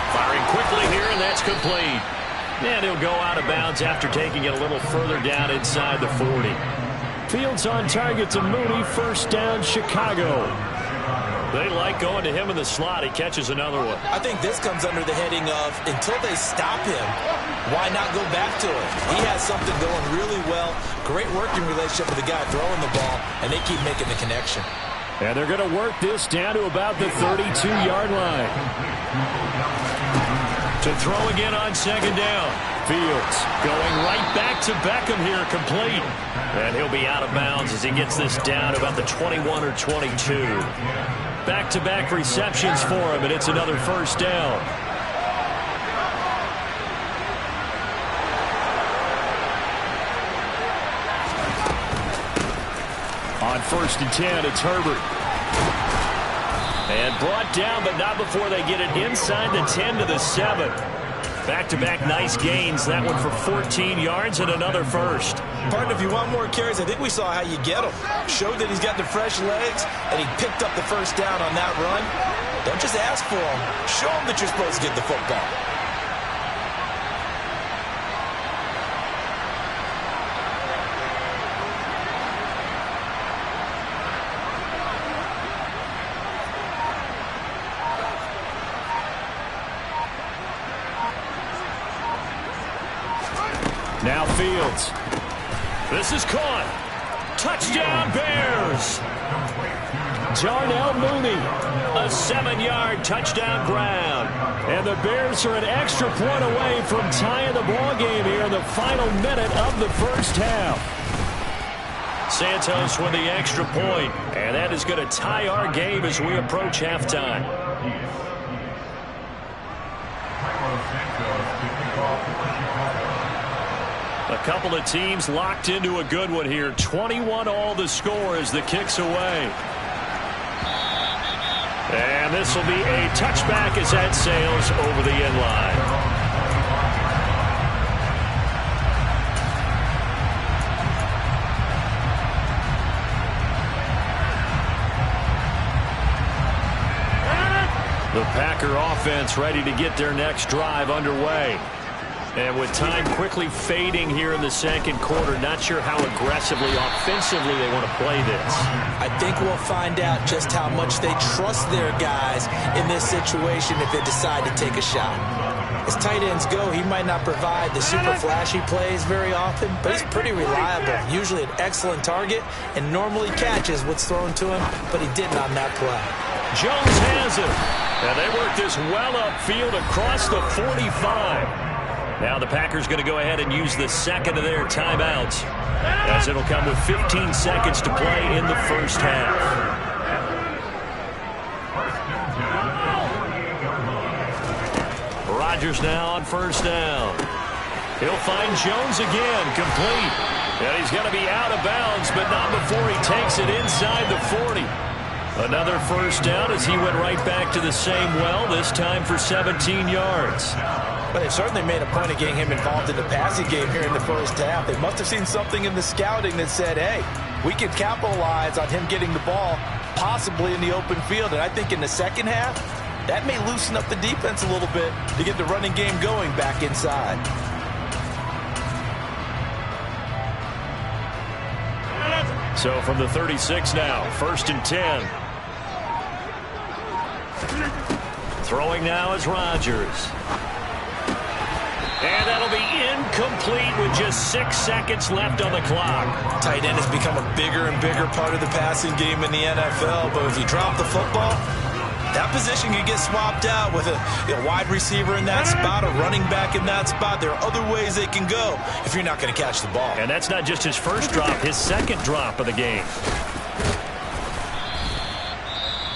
Firing quickly here, and that's complete. And he'll go out of bounds after taking it a little further down inside the 40. Fields on target to Mooney. First down, Chicago. They like going to him in the slot. He catches another one. I think this comes under the heading of, until they stop him, why not go back to him? He has something going really well. Great working relationship with the guy throwing the ball, and they keep making the connection. And they're going to work this down to about the 32-yard line. To throw again on second down. Fields going right back to Beckham here, complete. And he'll be out of bounds as he gets this down to about the 21 or 22. Back-to-back receptions for him, and it's another first down. On 1st and 10, it's Herbert. And brought down, but not before they get it inside the 10 to the 7. Back-to-back nice gains. That one for 14 yards and another first. Partner, if you want more carries, I think we saw how you get him. Showed that he's got the fresh legs, and he picked up the first down on that run. Don't just ask for him. Show him that you're supposed to get the football. Now Fields. This is caught. Touchdown, Bears. Darnell Mooney. A 7-yard touchdown grab. And the Bears are an extra point away from tying the ball game here in the final minute of the first half. Santos with the extra point, and that is going to tie our game as we approach halftime. A couple of teams locked into a good one here. 21 all the score as the kick's away. And this will be a touchback as that sails over the end line. The Packer offense ready to get their next drive underway. And with time quickly fading here in the second quarter, not sure how aggressively, offensively they want to play this. I think we'll find out just how much they trust their guys in this situation if they decide to take a shot. As tight ends go, he might not provide the super flashy plays very often, but he's pretty reliable, usually an excellent target, and normally catches what's thrown to him, but he didn't on that play. Jones has it. And they work this well upfield across the 45. Now the Packers going to go ahead and use the second of their timeouts, as it'll come with 15 seconds to play in the first half. Rodgers now on first down. He'll find Jones again, complete. And he's going to be out of bounds, but not before he takes it inside the 40. Another first down as he went right back to the same well, this time for 17 yards. But they've certainly made a point of getting him involved in the passing game here in the first half. They must have seen something in the scouting that said, hey, we can capitalize on him getting the ball, possibly in the open field. And I think in the second half, that may loosen up the defense a little bit to get the running game going back inside. So from the 36 now, 1st and 10. Throwing now is Rodgers. And that'll be incomplete with just 6 seconds left on the clock. Tight end has become a bigger and bigger part of the passing game in the NFL, but if you drop the football, that position can get swapped out with a wide receiver in that spot, a running back in that spot. There are other ways they can go if you're not going to catch the ball. And that's not just his first drop, his second drop of the game.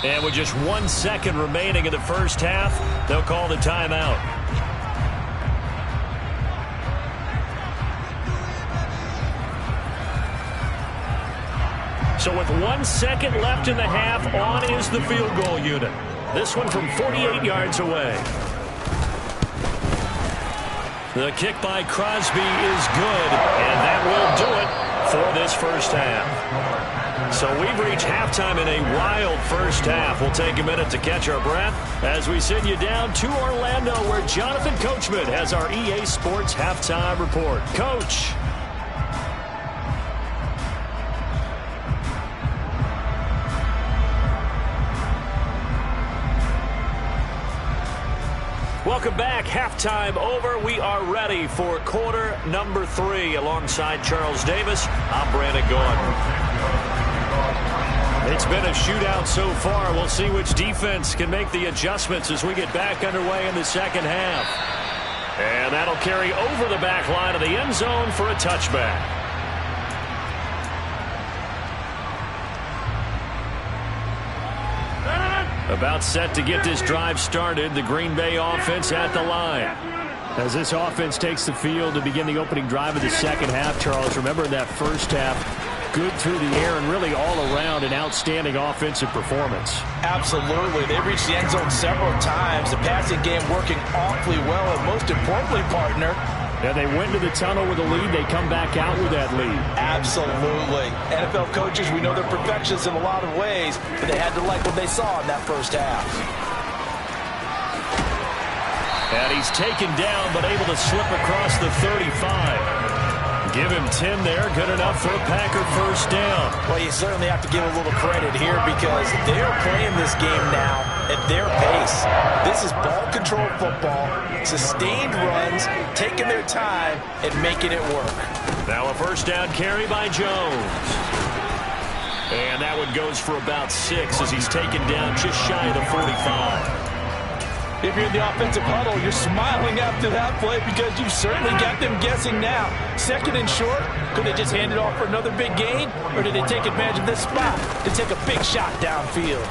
And with just 1 second remaining in the first half, they'll call the timeout. So with 1 second left in the half, on is the field goal unit. This one from 48 yards away. The kick by Crosby is good, and that will do it for this first half. So we've reached halftime in a wild first half. We'll take a minute to catch our breath as we send you down to Orlando, where Jonathan Coachman has our EA Sports halftime report. Coach. Welcome back. Halftime over. We are ready for quarter number 3. Alongside Charles Davis, I'm Brandon Gordon. It's been a shootout so far. We'll see which defense can make the adjustments as we get back underway in the second half. And that'll carry over the back line of the end zone for a touchback. About set to get this drive started. The Green Bay offense at the line. As this offense takes the field to begin the opening drive of the second half, Charles, remember in that first half, good through the air and really all around an outstanding offensive performance. Absolutely. They reached the end zone several times. The passing game working awfully well. And most importantly, partner, and they went into the tunnel with a lead. They come back out with that lead. Absolutely. NFL coaches, we know they're perfectionists in a lot of ways, but they had to like what they saw in that first half. And he's taken down, but able to slip across the 35. Give him 10 there. Good enough for a Packer first down. Well, you certainly have to give a little credit here because they're playing this game now at their pace. This is ball control football, sustained runs, taking their time, and making it work. Now a first down carry by Jones. And that one goes for about 6 as he's taken down just shy of the 45. If you're in the offensive huddle, you're smiling after that play because you certainly got them guessing now. Second and short, could they just hand it off for another big gain? Or did they take advantage of this spot to take a big shot downfield?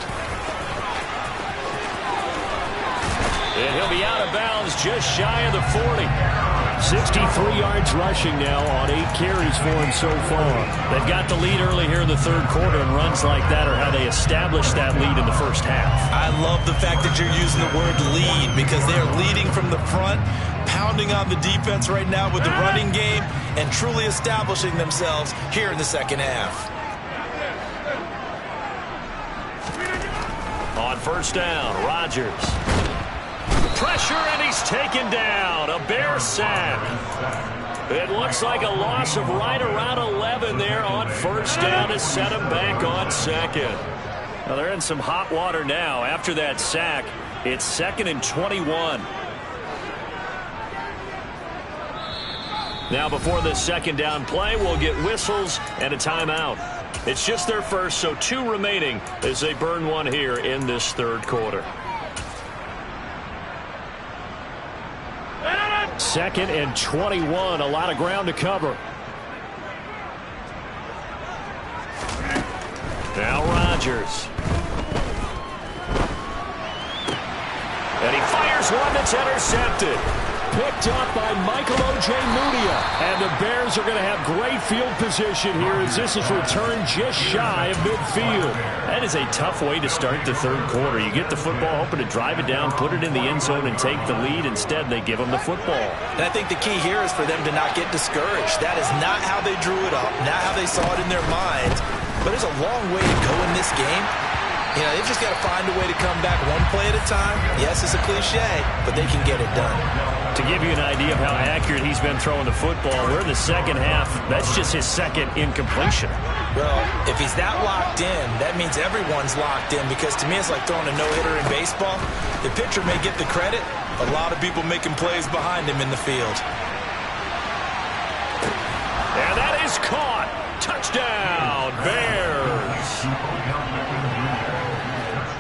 And he'll be out of bounds just shy of the 40. 63 yards rushing now on 8 carries for him so far. They've got the lead early here in the third quarter, and runs like that are how they established that lead in the first half. I love the fact that you're using the word lead because they're leading from the front, pounding on the defense right now with the running game, and truly establishing themselves here in the second half. On first down, Rodgers. Pressure, and he's taken down. A Bear sack. It looks like a loss of right around 11 there on first down to set him back on second. Well, they're in some hot water now. After that sack, it's 2nd and 21. Now before this second down play, we'll get whistles and a timeout. It's just their first, so 2 remaining as they burn one here in this third quarter. 2nd and 21. A lot of ground to cover. Now Rodgers. And he fires one that's intercepted. Picked up by Michael Ojemudia. And the Bears are going to have great field position here as this is returned just shy of midfield. That is a tough way to start the third quarter. You get the football, hoping to drive it down, put it in the end zone, and take the lead. Instead, they give them the football. And I think the key here is for them to not get discouraged. That is not how they drew it up, not how they saw it in their minds. But there's a long way to go in this game. You know, they've just got to find a way to come back one play at a time. Yes, it's a cliche, but they can get it done. To give you an idea of how accurate he's been throwing the football, we're in the second half. That's just his second incompletion. Well, if he's that locked in, that means everyone's locked in because to me it's like throwing a no-hitter in baseball. The pitcher may get the credit. A lot of people making plays behind him in the field. And that is caught. Touchdown, Bears.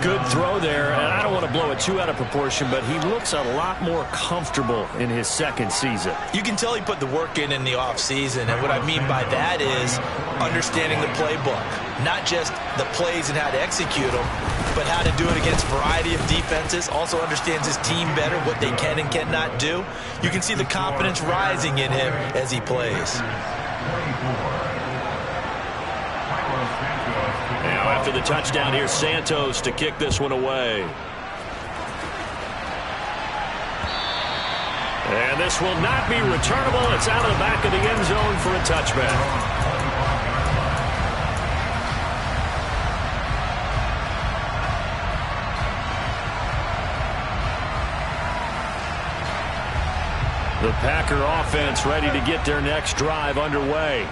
Good throw there, and I don't want to blow it too out of proportion, but he looks a lot more comfortable in his second season. You can tell he put the work in the offseason, and what I mean by that is understanding the playbook. Not just the plays and how to execute them, but how to do it against a variety of defenses. Also understands his team better, what they can and cannot do. You can see the confidence rising in him as he plays. Now after the touchdown, here's Santos to kick this one away. And this will not be returnable. It's out of the back of the end zone for a touchback. The Packer offense ready to get their next drive underway.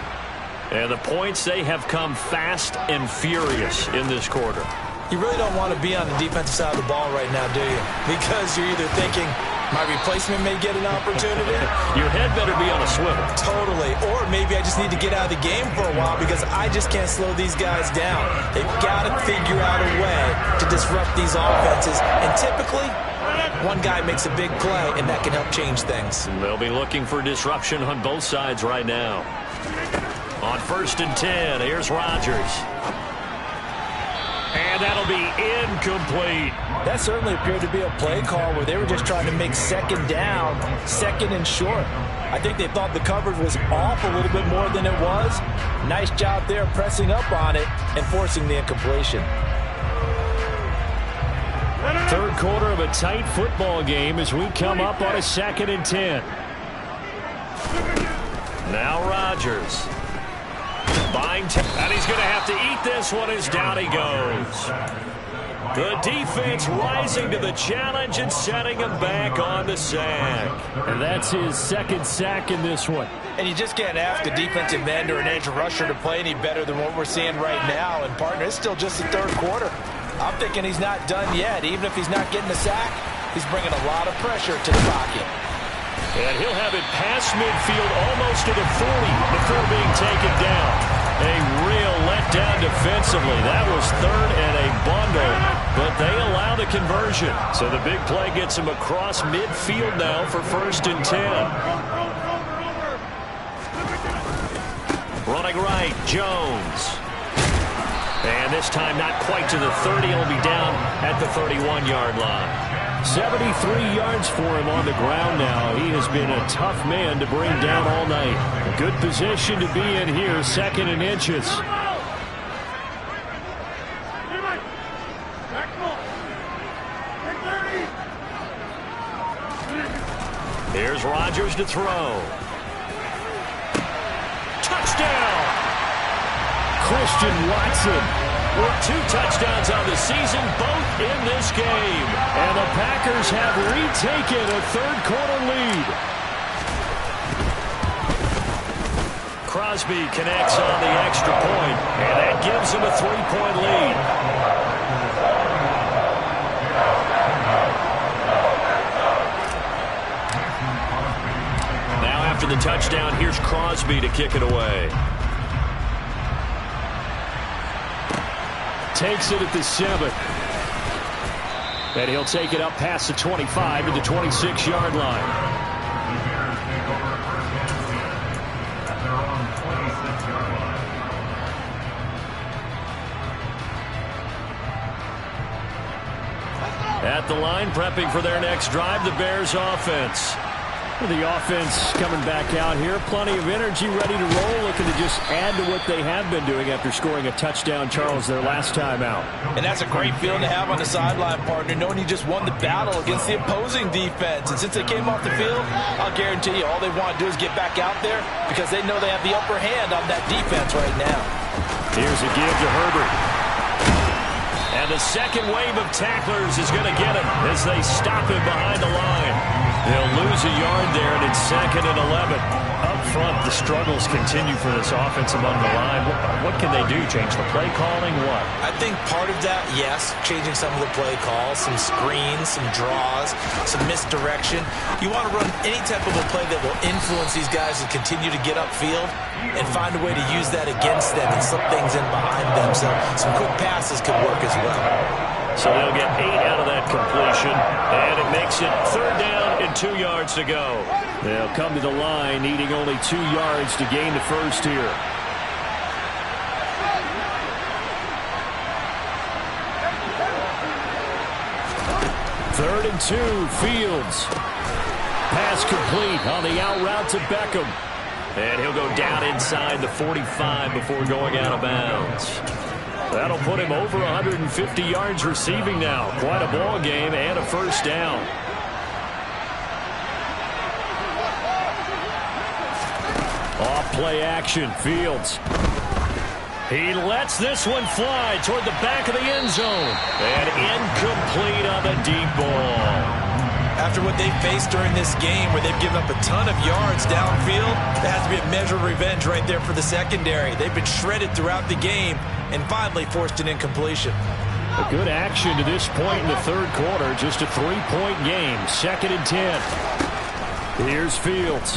And the points, they have come fast and furious in this quarter. You really don't want to be on the defensive side of the ball right now, do you? Because you're either thinking, my replacement may get an opportunity. Your head better be on a swivel. Totally. Or maybe I just need to get out of the game for a while because I just can't slow these guys down. They've got to figure out a way to disrupt these offenses. And typically, one guy makes a big play, and that can help change things. They'll be looking for disruption on both sides right now. On 1st and 10, here's Rodgers. And that'll be incomplete. That certainly appeared to be a play call where they were just trying to make second down, second and short. I think they thought the coverage was off a little bit more than it was. Nice job there pressing up on it and forcing the incompletion. Third quarter of a tight football game as we come up on a 2nd and 10. Now Rodgers. And he's going to have to eat this one as down he goes. The defense rising to the challenge and setting him back on the sack. And that's his 2nd sack in this one. And you just can't ask a defensive end or an edge rusher to play any better than what we're seeing right now. And, partner, it's still just the 3rd quarter. I'm thinking he's not done yet. Even if he's not getting a sack, he's bringing a lot of pressure to the pocket. And he'll have it past midfield almost to the 40 before being taken down. A real letdown defensively. That was 3rd and a bundle, but they allow the conversion. So the big play gets him across midfield now for 1st and 10. Running right, Jones. And this time not quite to the 30. He'll be down at the 31-yard line. 73 yards for him on the ground now. He has been a tough man to bring down all night. A good position to be in here, 2nd and inches. Here's Rodgers to throw. Touchdown! Christian Watson with 2 touchdowns on the season, both in this game. And the Packers have retaken a 3rd quarter lead. Crosby connects on the extra point, and that gives him a 3-point lead. Now after the touchdown, here's Crosby to kick it away. Takes it at the 7th. And he'll take it up past the 25 to the 26-yard line. At the line, prepping for their next drive, the Bears offense. The offense coming back out here. Plenty of energy, ready to roll, looking to just add to what they have been doing after scoring a touchdown, Charles, their last time out. And that's a great feeling to have on the sideline, partner, knowing you just won the battle against the opposing defense. And since they came off the field, I'll guarantee you all they want to do is get back out there because they know they have the upper hand on that defense right now. Here's a give to Herbert. And the second wave of tacklers is going to get him as they stop him behind the line. They'll lose a yard there, and it's 2nd and 11. Up front, the struggles continue for this offense among the line. What can they do? Change the play calling? What? I think part of that, yes, changing some of the play calls, some screens, some draws, some misdirection. You want to run any type of a play that will influence these guys to continue to get upfield and find a way to use that against them and slip things in behind them. So some quick passes could work as well. So they'll get 8 out of that completion, and it makes it 3rd down and 2 yards to go. They'll come to the line, needing only 2 yards to gain the first here. Third and 2, Fields. Pass complete on the out route to Beckham. And he'll go down inside the 45 before going out of bounds. That'll put him over 150 yards receiving now. Quite a ball game and a first down. Off play action, Fields. He lets this one fly toward the back of the end zone. And incomplete on the deep ball. After what they've faced during this game, where they've given up a ton of yards downfield, there has to be a measure of revenge right there for the secondary. They've been shredded throughout the game and finally forced an incompletion. A good action to this point in the third quarter. Just a 3-point game. 2nd and 10. Here's Fields.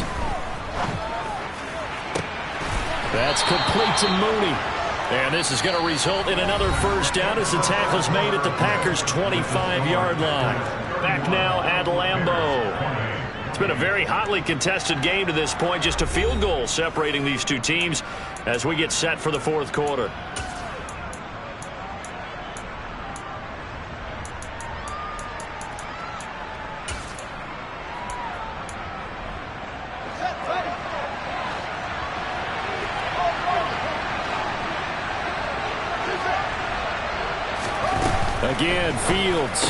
That's complete to Mooney. And this is going to result in another first down as the tackle's made at the Packers' 25-yard line. Back now at Lambeau. It's been a very hotly contested game to this point. Just a field goal separating these two teams as we get set for the fourth quarter. Again, Fields.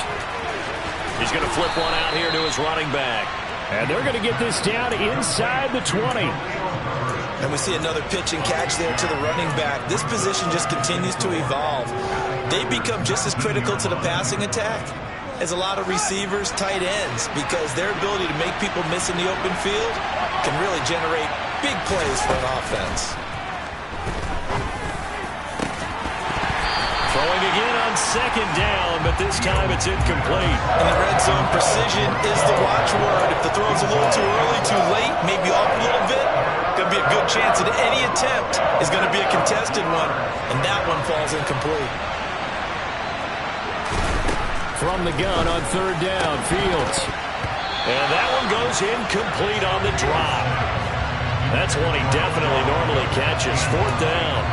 He's going to flip one out here to his running back. And they're going to get this down inside the 20. And we see another pitch and catch there to the running back. This position just continues to evolve. They become just as critical to the passing attack as a lot of receivers, tight ends, because their ability to make people miss in the open field can really generate big plays for an offense. Throwing again on 2nd down, but this time it's incomplete. In the red zone, precision is the watchword. If the throw's a little too early, too late, maybe off a little bit, going to be a good chance that any attempt is going to be a contested one, and that one falls incomplete. From the gun on 3rd down, Fields. And that one goes incomplete on the drop. That's one he definitely normally catches. 4th down.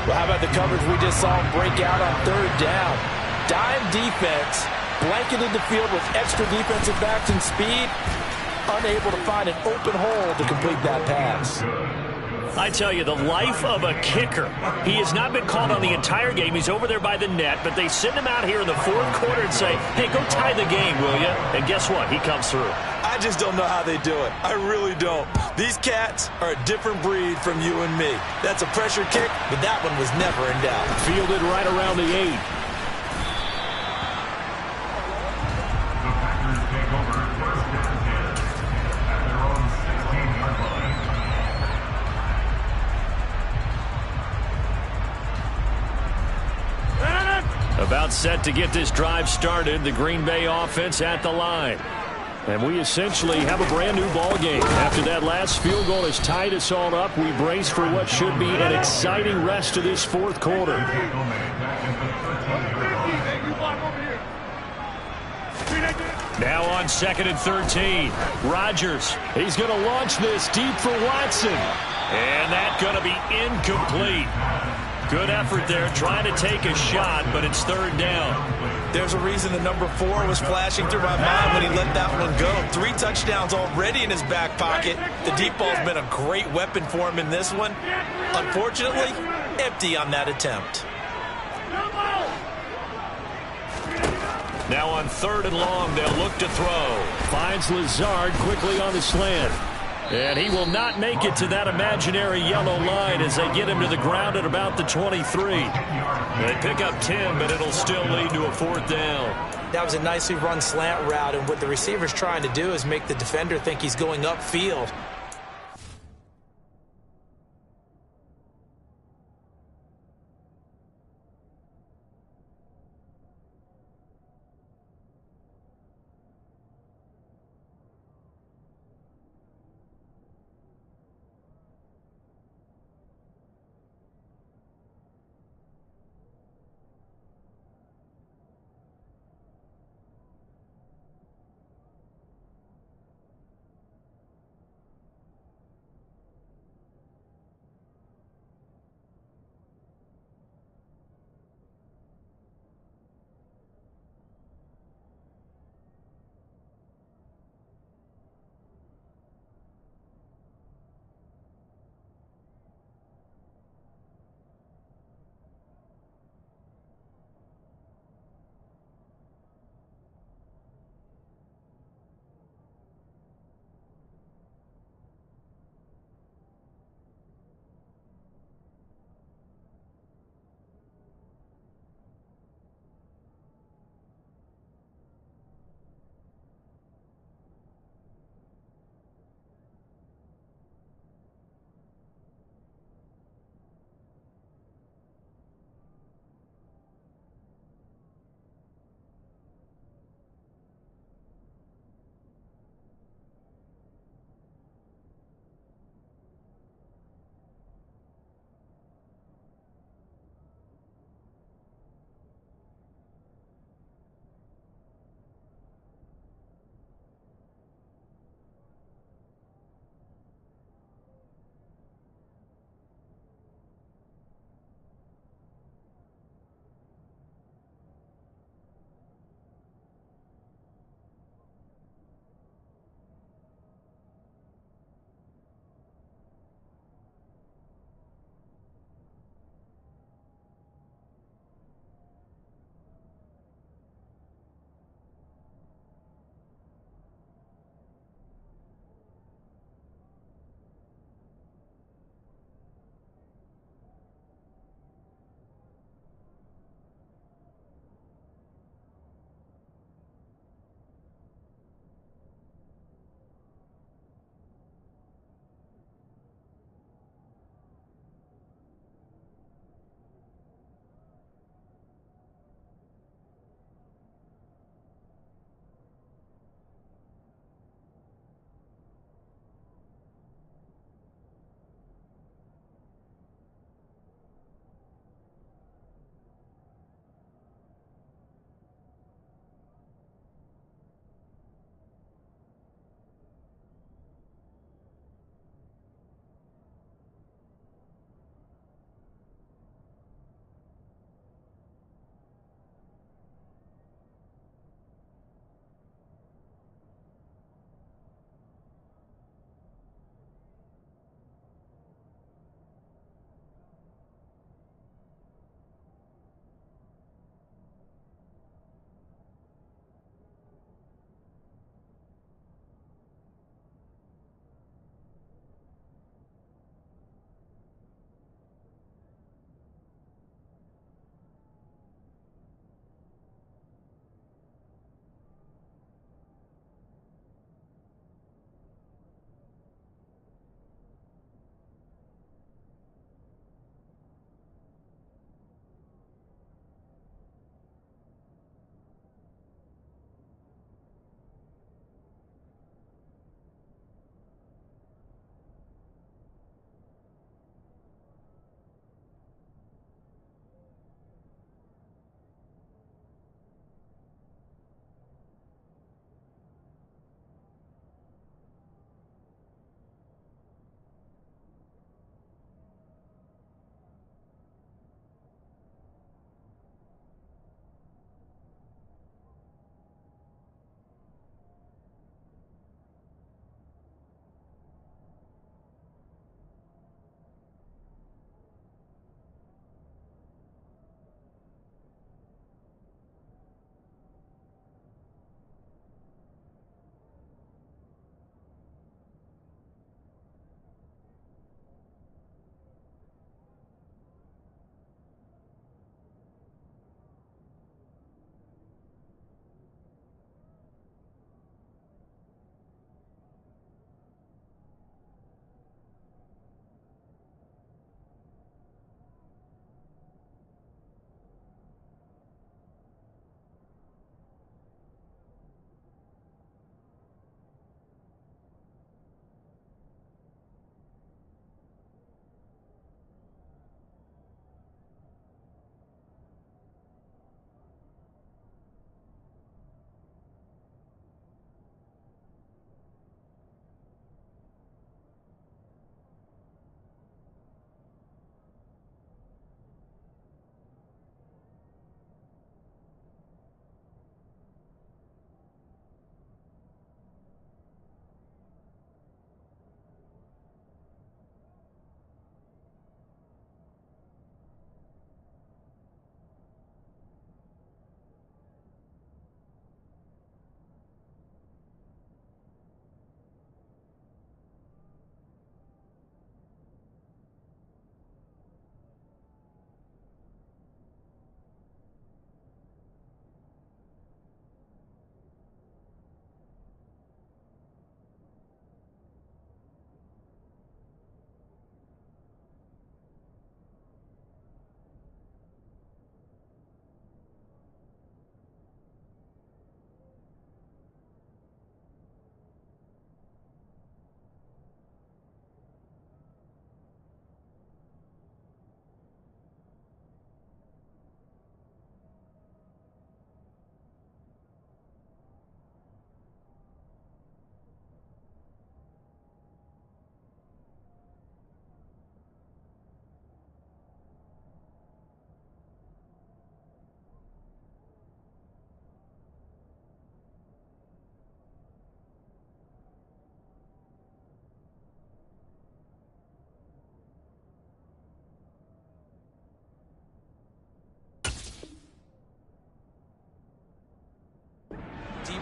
Well, how about the coverage we just saw him break out on 3rd down? Dime defense, blanketed the field with extra defensive backs and speed, unable to find an open hole to complete that pass. I tell you, the life of a kicker. He has not been called on the entire game. He's over there by the net, but they send him out here in the fourth quarter and say, hey, go tie the game, will you? And guess what? He comes through. I just don't know how they do it. I really don't. These cats are a different breed from you and me. That's a pressure kick, but that one was never in doubt. Fielded right around the 8. About set to get this drive started. The Green Bay offense at the line. And we essentially have a brand new ball game. After that last field goal has tied us all up, we brace for what should be an exciting rest of this fourth quarter. Now on 2nd and 13. Rodgers. He's going to launch this deep for Watson. And that's going to be incomplete. Good effort there, trying to take a shot, but it's 3rd down. There's a reason the number 4 was flashing through my mind when he let that one go. 3 touchdowns already in his back pocket. The deep ball's been a great weapon for him in this one. Unfortunately, empty on that attempt. Now on 3rd and long, they'll look to throw. Finds Lazard quickly on the slant. And he will not make it to that imaginary yellow line as they get him to the ground at about the 23. They pick up 10, but it'll still lead to a 4th down. That was a nicely run slant route, and what the receiver's trying to do is make the defender think he's going upfield.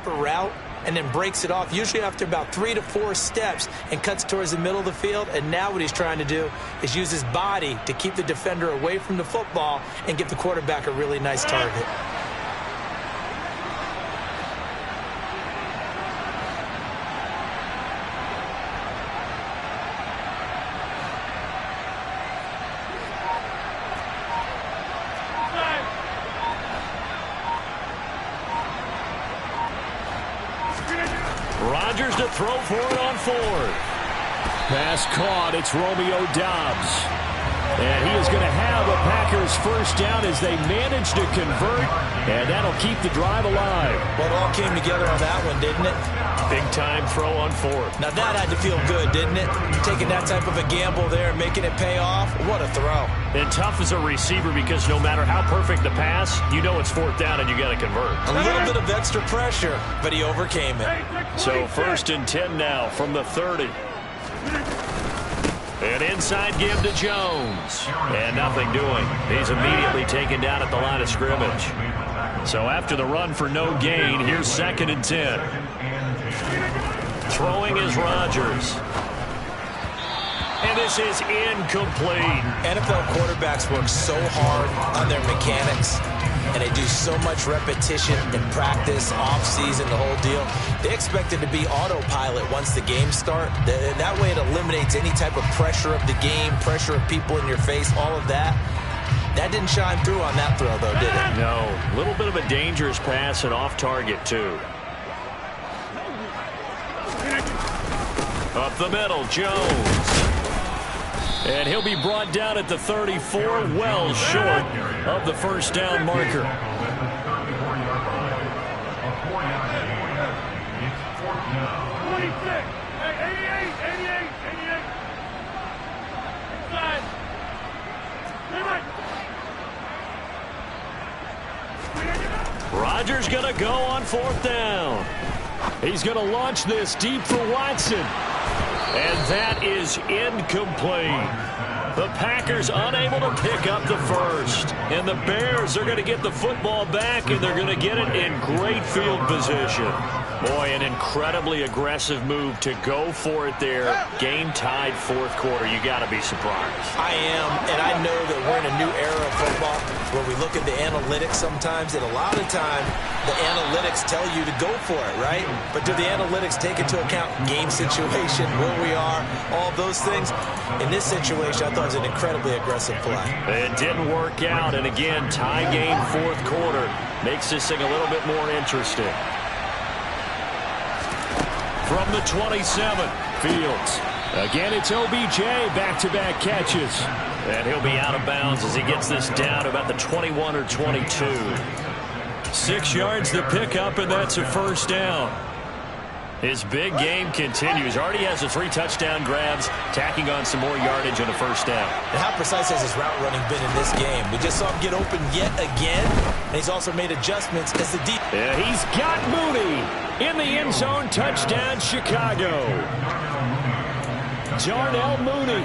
proper route and then breaks it off, usually after about 3 to 4 steps, and cuts towards the middle of the field. And now what he's trying to do is use his body to keep the defender away from the football and give the quarterback a really nice target. Rodgers to throw for it on 4th. Pass caught. It's Romeo Doubs. And he is going to have a Packers first down as they manage to convert, and that'll keep the drive alive. Well, it all came together on that one, didn't it? Big-time throw on 4th. Now, that had to feel good, didn't it? Taking that type of a gamble there and making it pay off. What a throw. And tough as a receiver because no matter how perfect the pass, you know it's 4th down and you got to convert. A little bit of extra pressure, but he overcame it. So 1st and 10 now from the 30. An inside give to Jones. And nothing doing. He's immediately taken down at the line of scrimmage. So after the run for no gain, here's 2nd and 10. Throwing is Rodgers. And this is incomplete. NFL quarterbacks work so hard on their mechanics, and they do so much repetition in practice, off-season, the whole deal. They expect it to be autopilot once the games start. That way it eliminates any type of pressure of the game, pressure of people in your face, all of that. That didn't shine through on that throw, though, did it? No. A little bit of a dangerous pass and off target, too. Up the middle, Jones. And he'll be brought down at the 34, well short of the first down marker. Rodgers going to go on 4th down. He's going to launch this deep for Watson. And that is incomplete. The Packers unable to pick up the first. And the Bears are going to get the football back, and they're going to get it in great field position. Boy, an incredibly aggressive move to go for it there. Game tied 4th quarter. You got to be surprised. I am, and I know that we're in a new era of football where we look at the analytics sometimes, and a lot of the time the analytics tell you to go for it, right? But do the analytics take into account game situation, where we are, all those things? In this situation, I thought it was an incredibly aggressive play. It didn't work out, and again, tie game 4th quarter makes this thing a little bit more interesting. From the 27, Fields. Again, it's OBJ, back-to-back catches. And he'll be out of bounds as he gets this down to about the 21 or 22. 6 yards the pickup, and that's a first down. His big game continues. Already has the 3 touchdown grabs, tacking on some more yardage on a first down. And how precise has his route running been in this game? We just saw him get open yet again, and he's also made adjustments as the deep. Yeah, he's got Mooney in the end zone. Touchdown, Chicago. Darnell Mooney,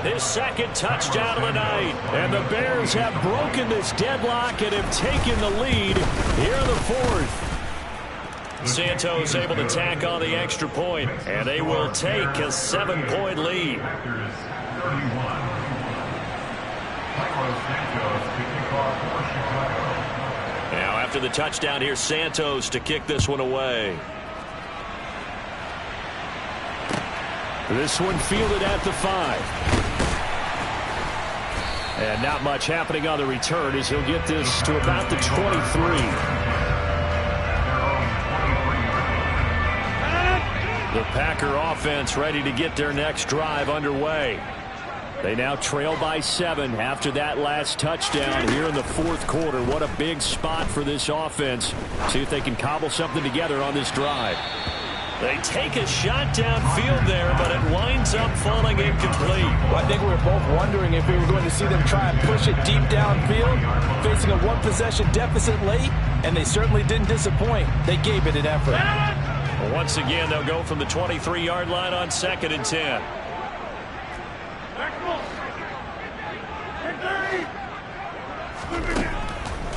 his 2nd touchdown of the night. And the Bears have broken this deadlock and have taken the lead here in the 4th. Santos able to tack on the extra point, and they will take a 7-point lead. Now after the touchdown, here's Santos to kick this one away. This one fielded at the 5. And not much happening on the return as he'll get this to about the 23. The Packer offense ready to get their next drive underway. They now trail by 7 after that last touchdown here in the 4th quarter. What a big spot for this offense. See if they can cobble something together on this drive. They take a shot downfield there, but it winds up falling incomplete. Well, I think we were both wondering if we were going to see them try and push it deep downfield, facing a 1-possession deficit late, and they certainly didn't disappoint. They gave it an effort. Well, once again, they'll go from the 23-yard line on 2nd and 10.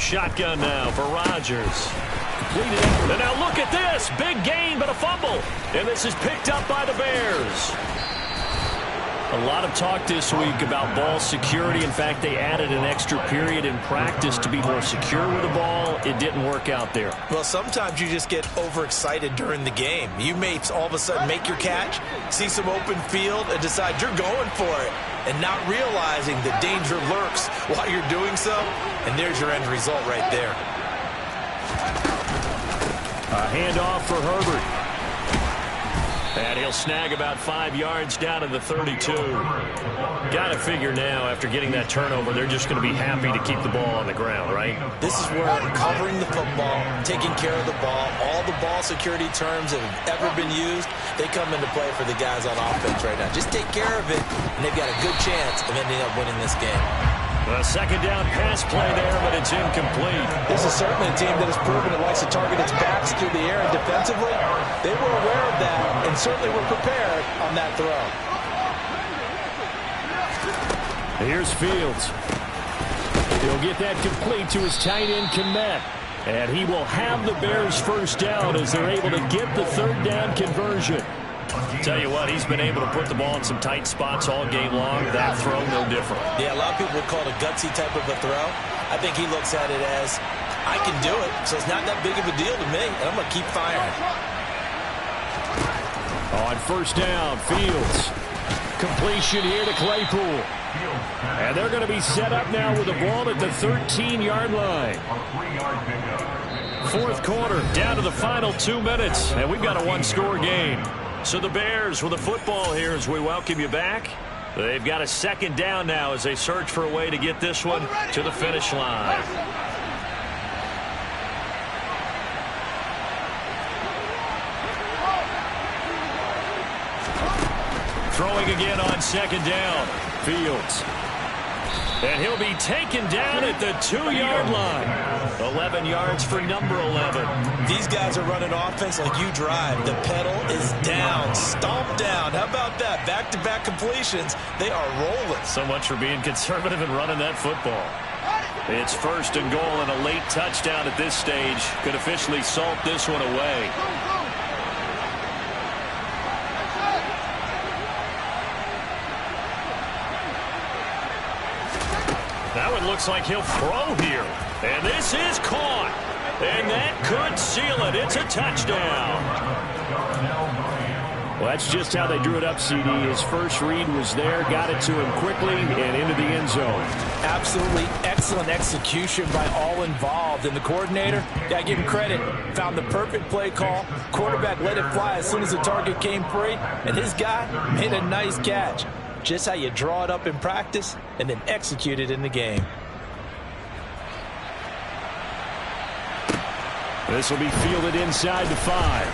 Shotgun now for Rodgers. Completed. And now look at this. Big gain, but a fumble. And this is picked up by the Bears. A lot of talk this week about ball security. In fact, they added an extra period in practice to be more secure with the ball. It didn't work out there. Well, sometimes you just get overexcited during the game. You may all of a sudden make your catch, see some open field, and decide you're going for it, and not realizing the danger lurks while you're doing so. And there's your end result right there. A handoff for Herbert. And he'll snag about 5 yards down to the 32. Got to figure now, after getting that turnover, they're just going to be happy to keep the ball on the ground, right? This is where covering the football, taking care of the ball, all the ball security terms that have ever been used, they come into play for the guys on offense right now. Just take care of it, and they've got a good chance of ending up winning this game. A second down pass play there, but it's incomplete. This is certainly a team that has proven it likes to target its backs through the air, and defensively, they were aware of that and certainly were prepared on that throw. Here's Fields. He'll get that complete to his tight end, Kmet. And he will have the Bears first down as they're able to get the third down conversion. Tell you what, he's been able to put the ball in some tight spots all game long. That throw, no different. Yeah, a lot of people would call it a gutsy type of a throw. I think he looks at it as, I can do it, so it's not that big of a deal to me, and I'm going to keep firing. On first down, Fields. Completion here to Claypool. And they're going to be set up now with the ball at the 13-yard line. Fourth quarter, down to the final 2 minutes, and we've got a one-score game. So the Bears with the football here as we welcome you back. They've got a second down now as they search for a way to get this one to the finish line. Throwing again on second down. Fields. And he'll be taken down at the 2-yard line. 11 yards for number 11. These guys are running offense like you drive. The pedal is down, stomped down. How about that? Back-to-back completions. They are rolling. So much for being conservative and running that football. It's first and goal, and a late touchdown at this stage could officially salt this one away. Now it looks like he'll throw here. And this is caught. And that could seal it. It's a touchdown. Well, that's just how they drew it up, CD. His first read was there, got it to him quickly, and into the end zone. Absolutely excellent execution by all involved. And the coordinator, got to give him credit, found the perfect play call. Quarterback let it fly as soon as the target came free, and his guy made a nice catch. Just how you draw it up in practice and then execute it in the game. This will be fielded inside the 5.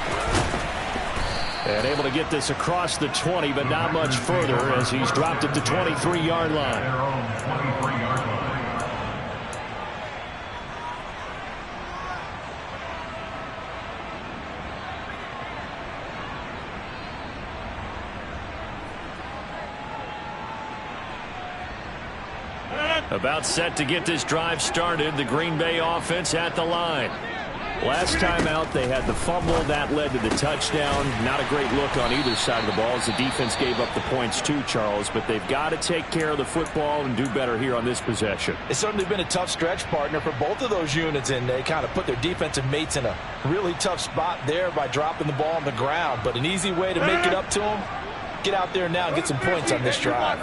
And able to get this across the 20, but not much further as he's dropped at the 23-yard line. About set to get this drive started. The Green Bay offense at the line. Last time out, they had the fumble. That led to the touchdown. Not a great look on either side of the ball as the defense gave up the points too, Charles. But they've got to take care of the football and do better here on this possession. It's certainly been a tough stretch, partner, for both of those units, and they kind of put their defensive mates in a really tough spot there by dropping the ball on the ground. But an easy way to make it up to them, get out there now and get some points on this drive.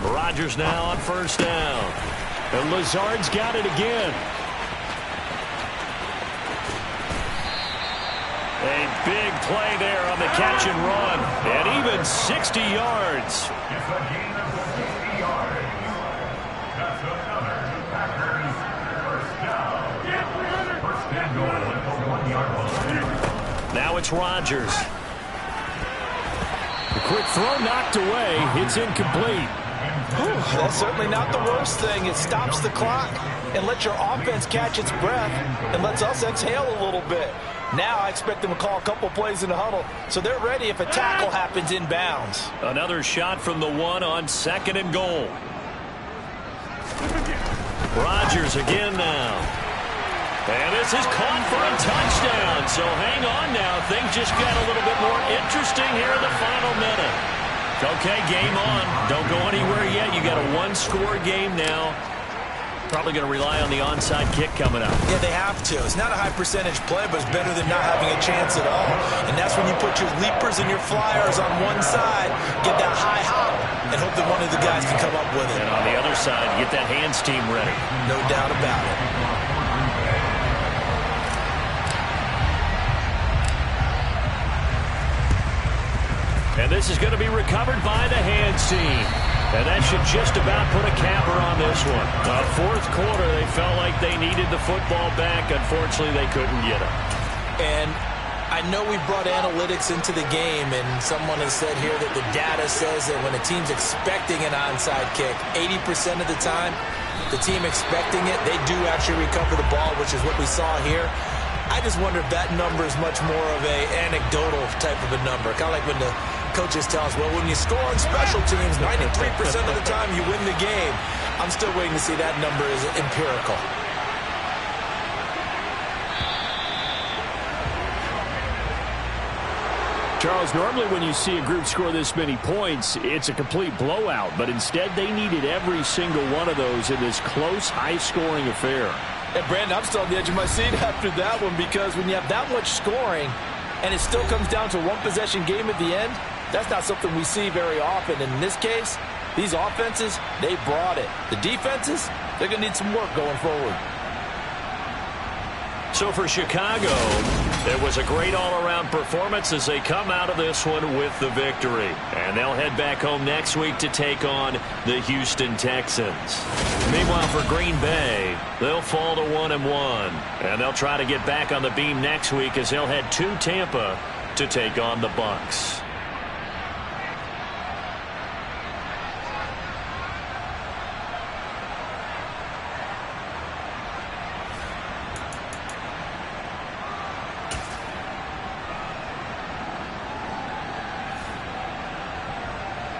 Rodgers now on first down. And Lazard's got it again. A big play there on the catch and run. And even 60 yards. Now it's Rodgers. The quick throw knocked away. It's incomplete. That's certainly not the worst thing. It stops the clock and lets your offense catch its breath and lets us exhale a little bit. Now I expect them to call a couple plays in the huddle, so they're ready if a tackle happens inbounds. Another shot from the 1 on 2nd and goal. Rodgers again now. And this is caught for a touchdown. So hang on now. Things just got a little bit more interesting here in the final minute. Okay, game on. Don't go anywhere yet. You got a one-score game now. Probably going to rely on the onside kick coming up. Yeah, they have to. It's not a high percentage play, but it's better than not having a chance at all. And that's when you put your leapers and your flyers on one side, get that high hop, and hope that one of the guys can come up with it. And on the other side, get that hands team ready. No doubt about it. And this is going to be recovered by the hands team. And that should just about put a capper on this one. Fourth quarter, they felt like they needed the football back. Unfortunately, they couldn't get it. And I know we brought analytics into the game, and someone has said here that the data says that when a team's expecting an onside kick, 80% of the time, the team expecting it, they do actually recover the ball, which is what we saw here. I just wonder if that number is much more of a anecdotal type of a number. Kind of like when the coaches tell us, well, when you score on special teams, 93% of the time you win the game. I'm still waiting to see that number is empirical. Charles, normally when you see a group score this many points, it's a complete blowout. But instead, they needed every single one of those in this close, high-scoring affair. And Brandon, I'm still on the edge of my seat after that one, because when you have that much scoring and it still comes down to a one-possession game at the end, that's not something we see very often. And in this case, these offenses, they brought it. The defenses, they're going to need some work going forward. So for Chicago, it was a great all-around performance as they come out of this one with the victory. And they'll head back home next week to take on the Houston Texans. Meanwhile, for Green Bay, they'll fall to 1-1. And they'll try to get back on the beam next week as they'll head to Tampa to take on the Bucs.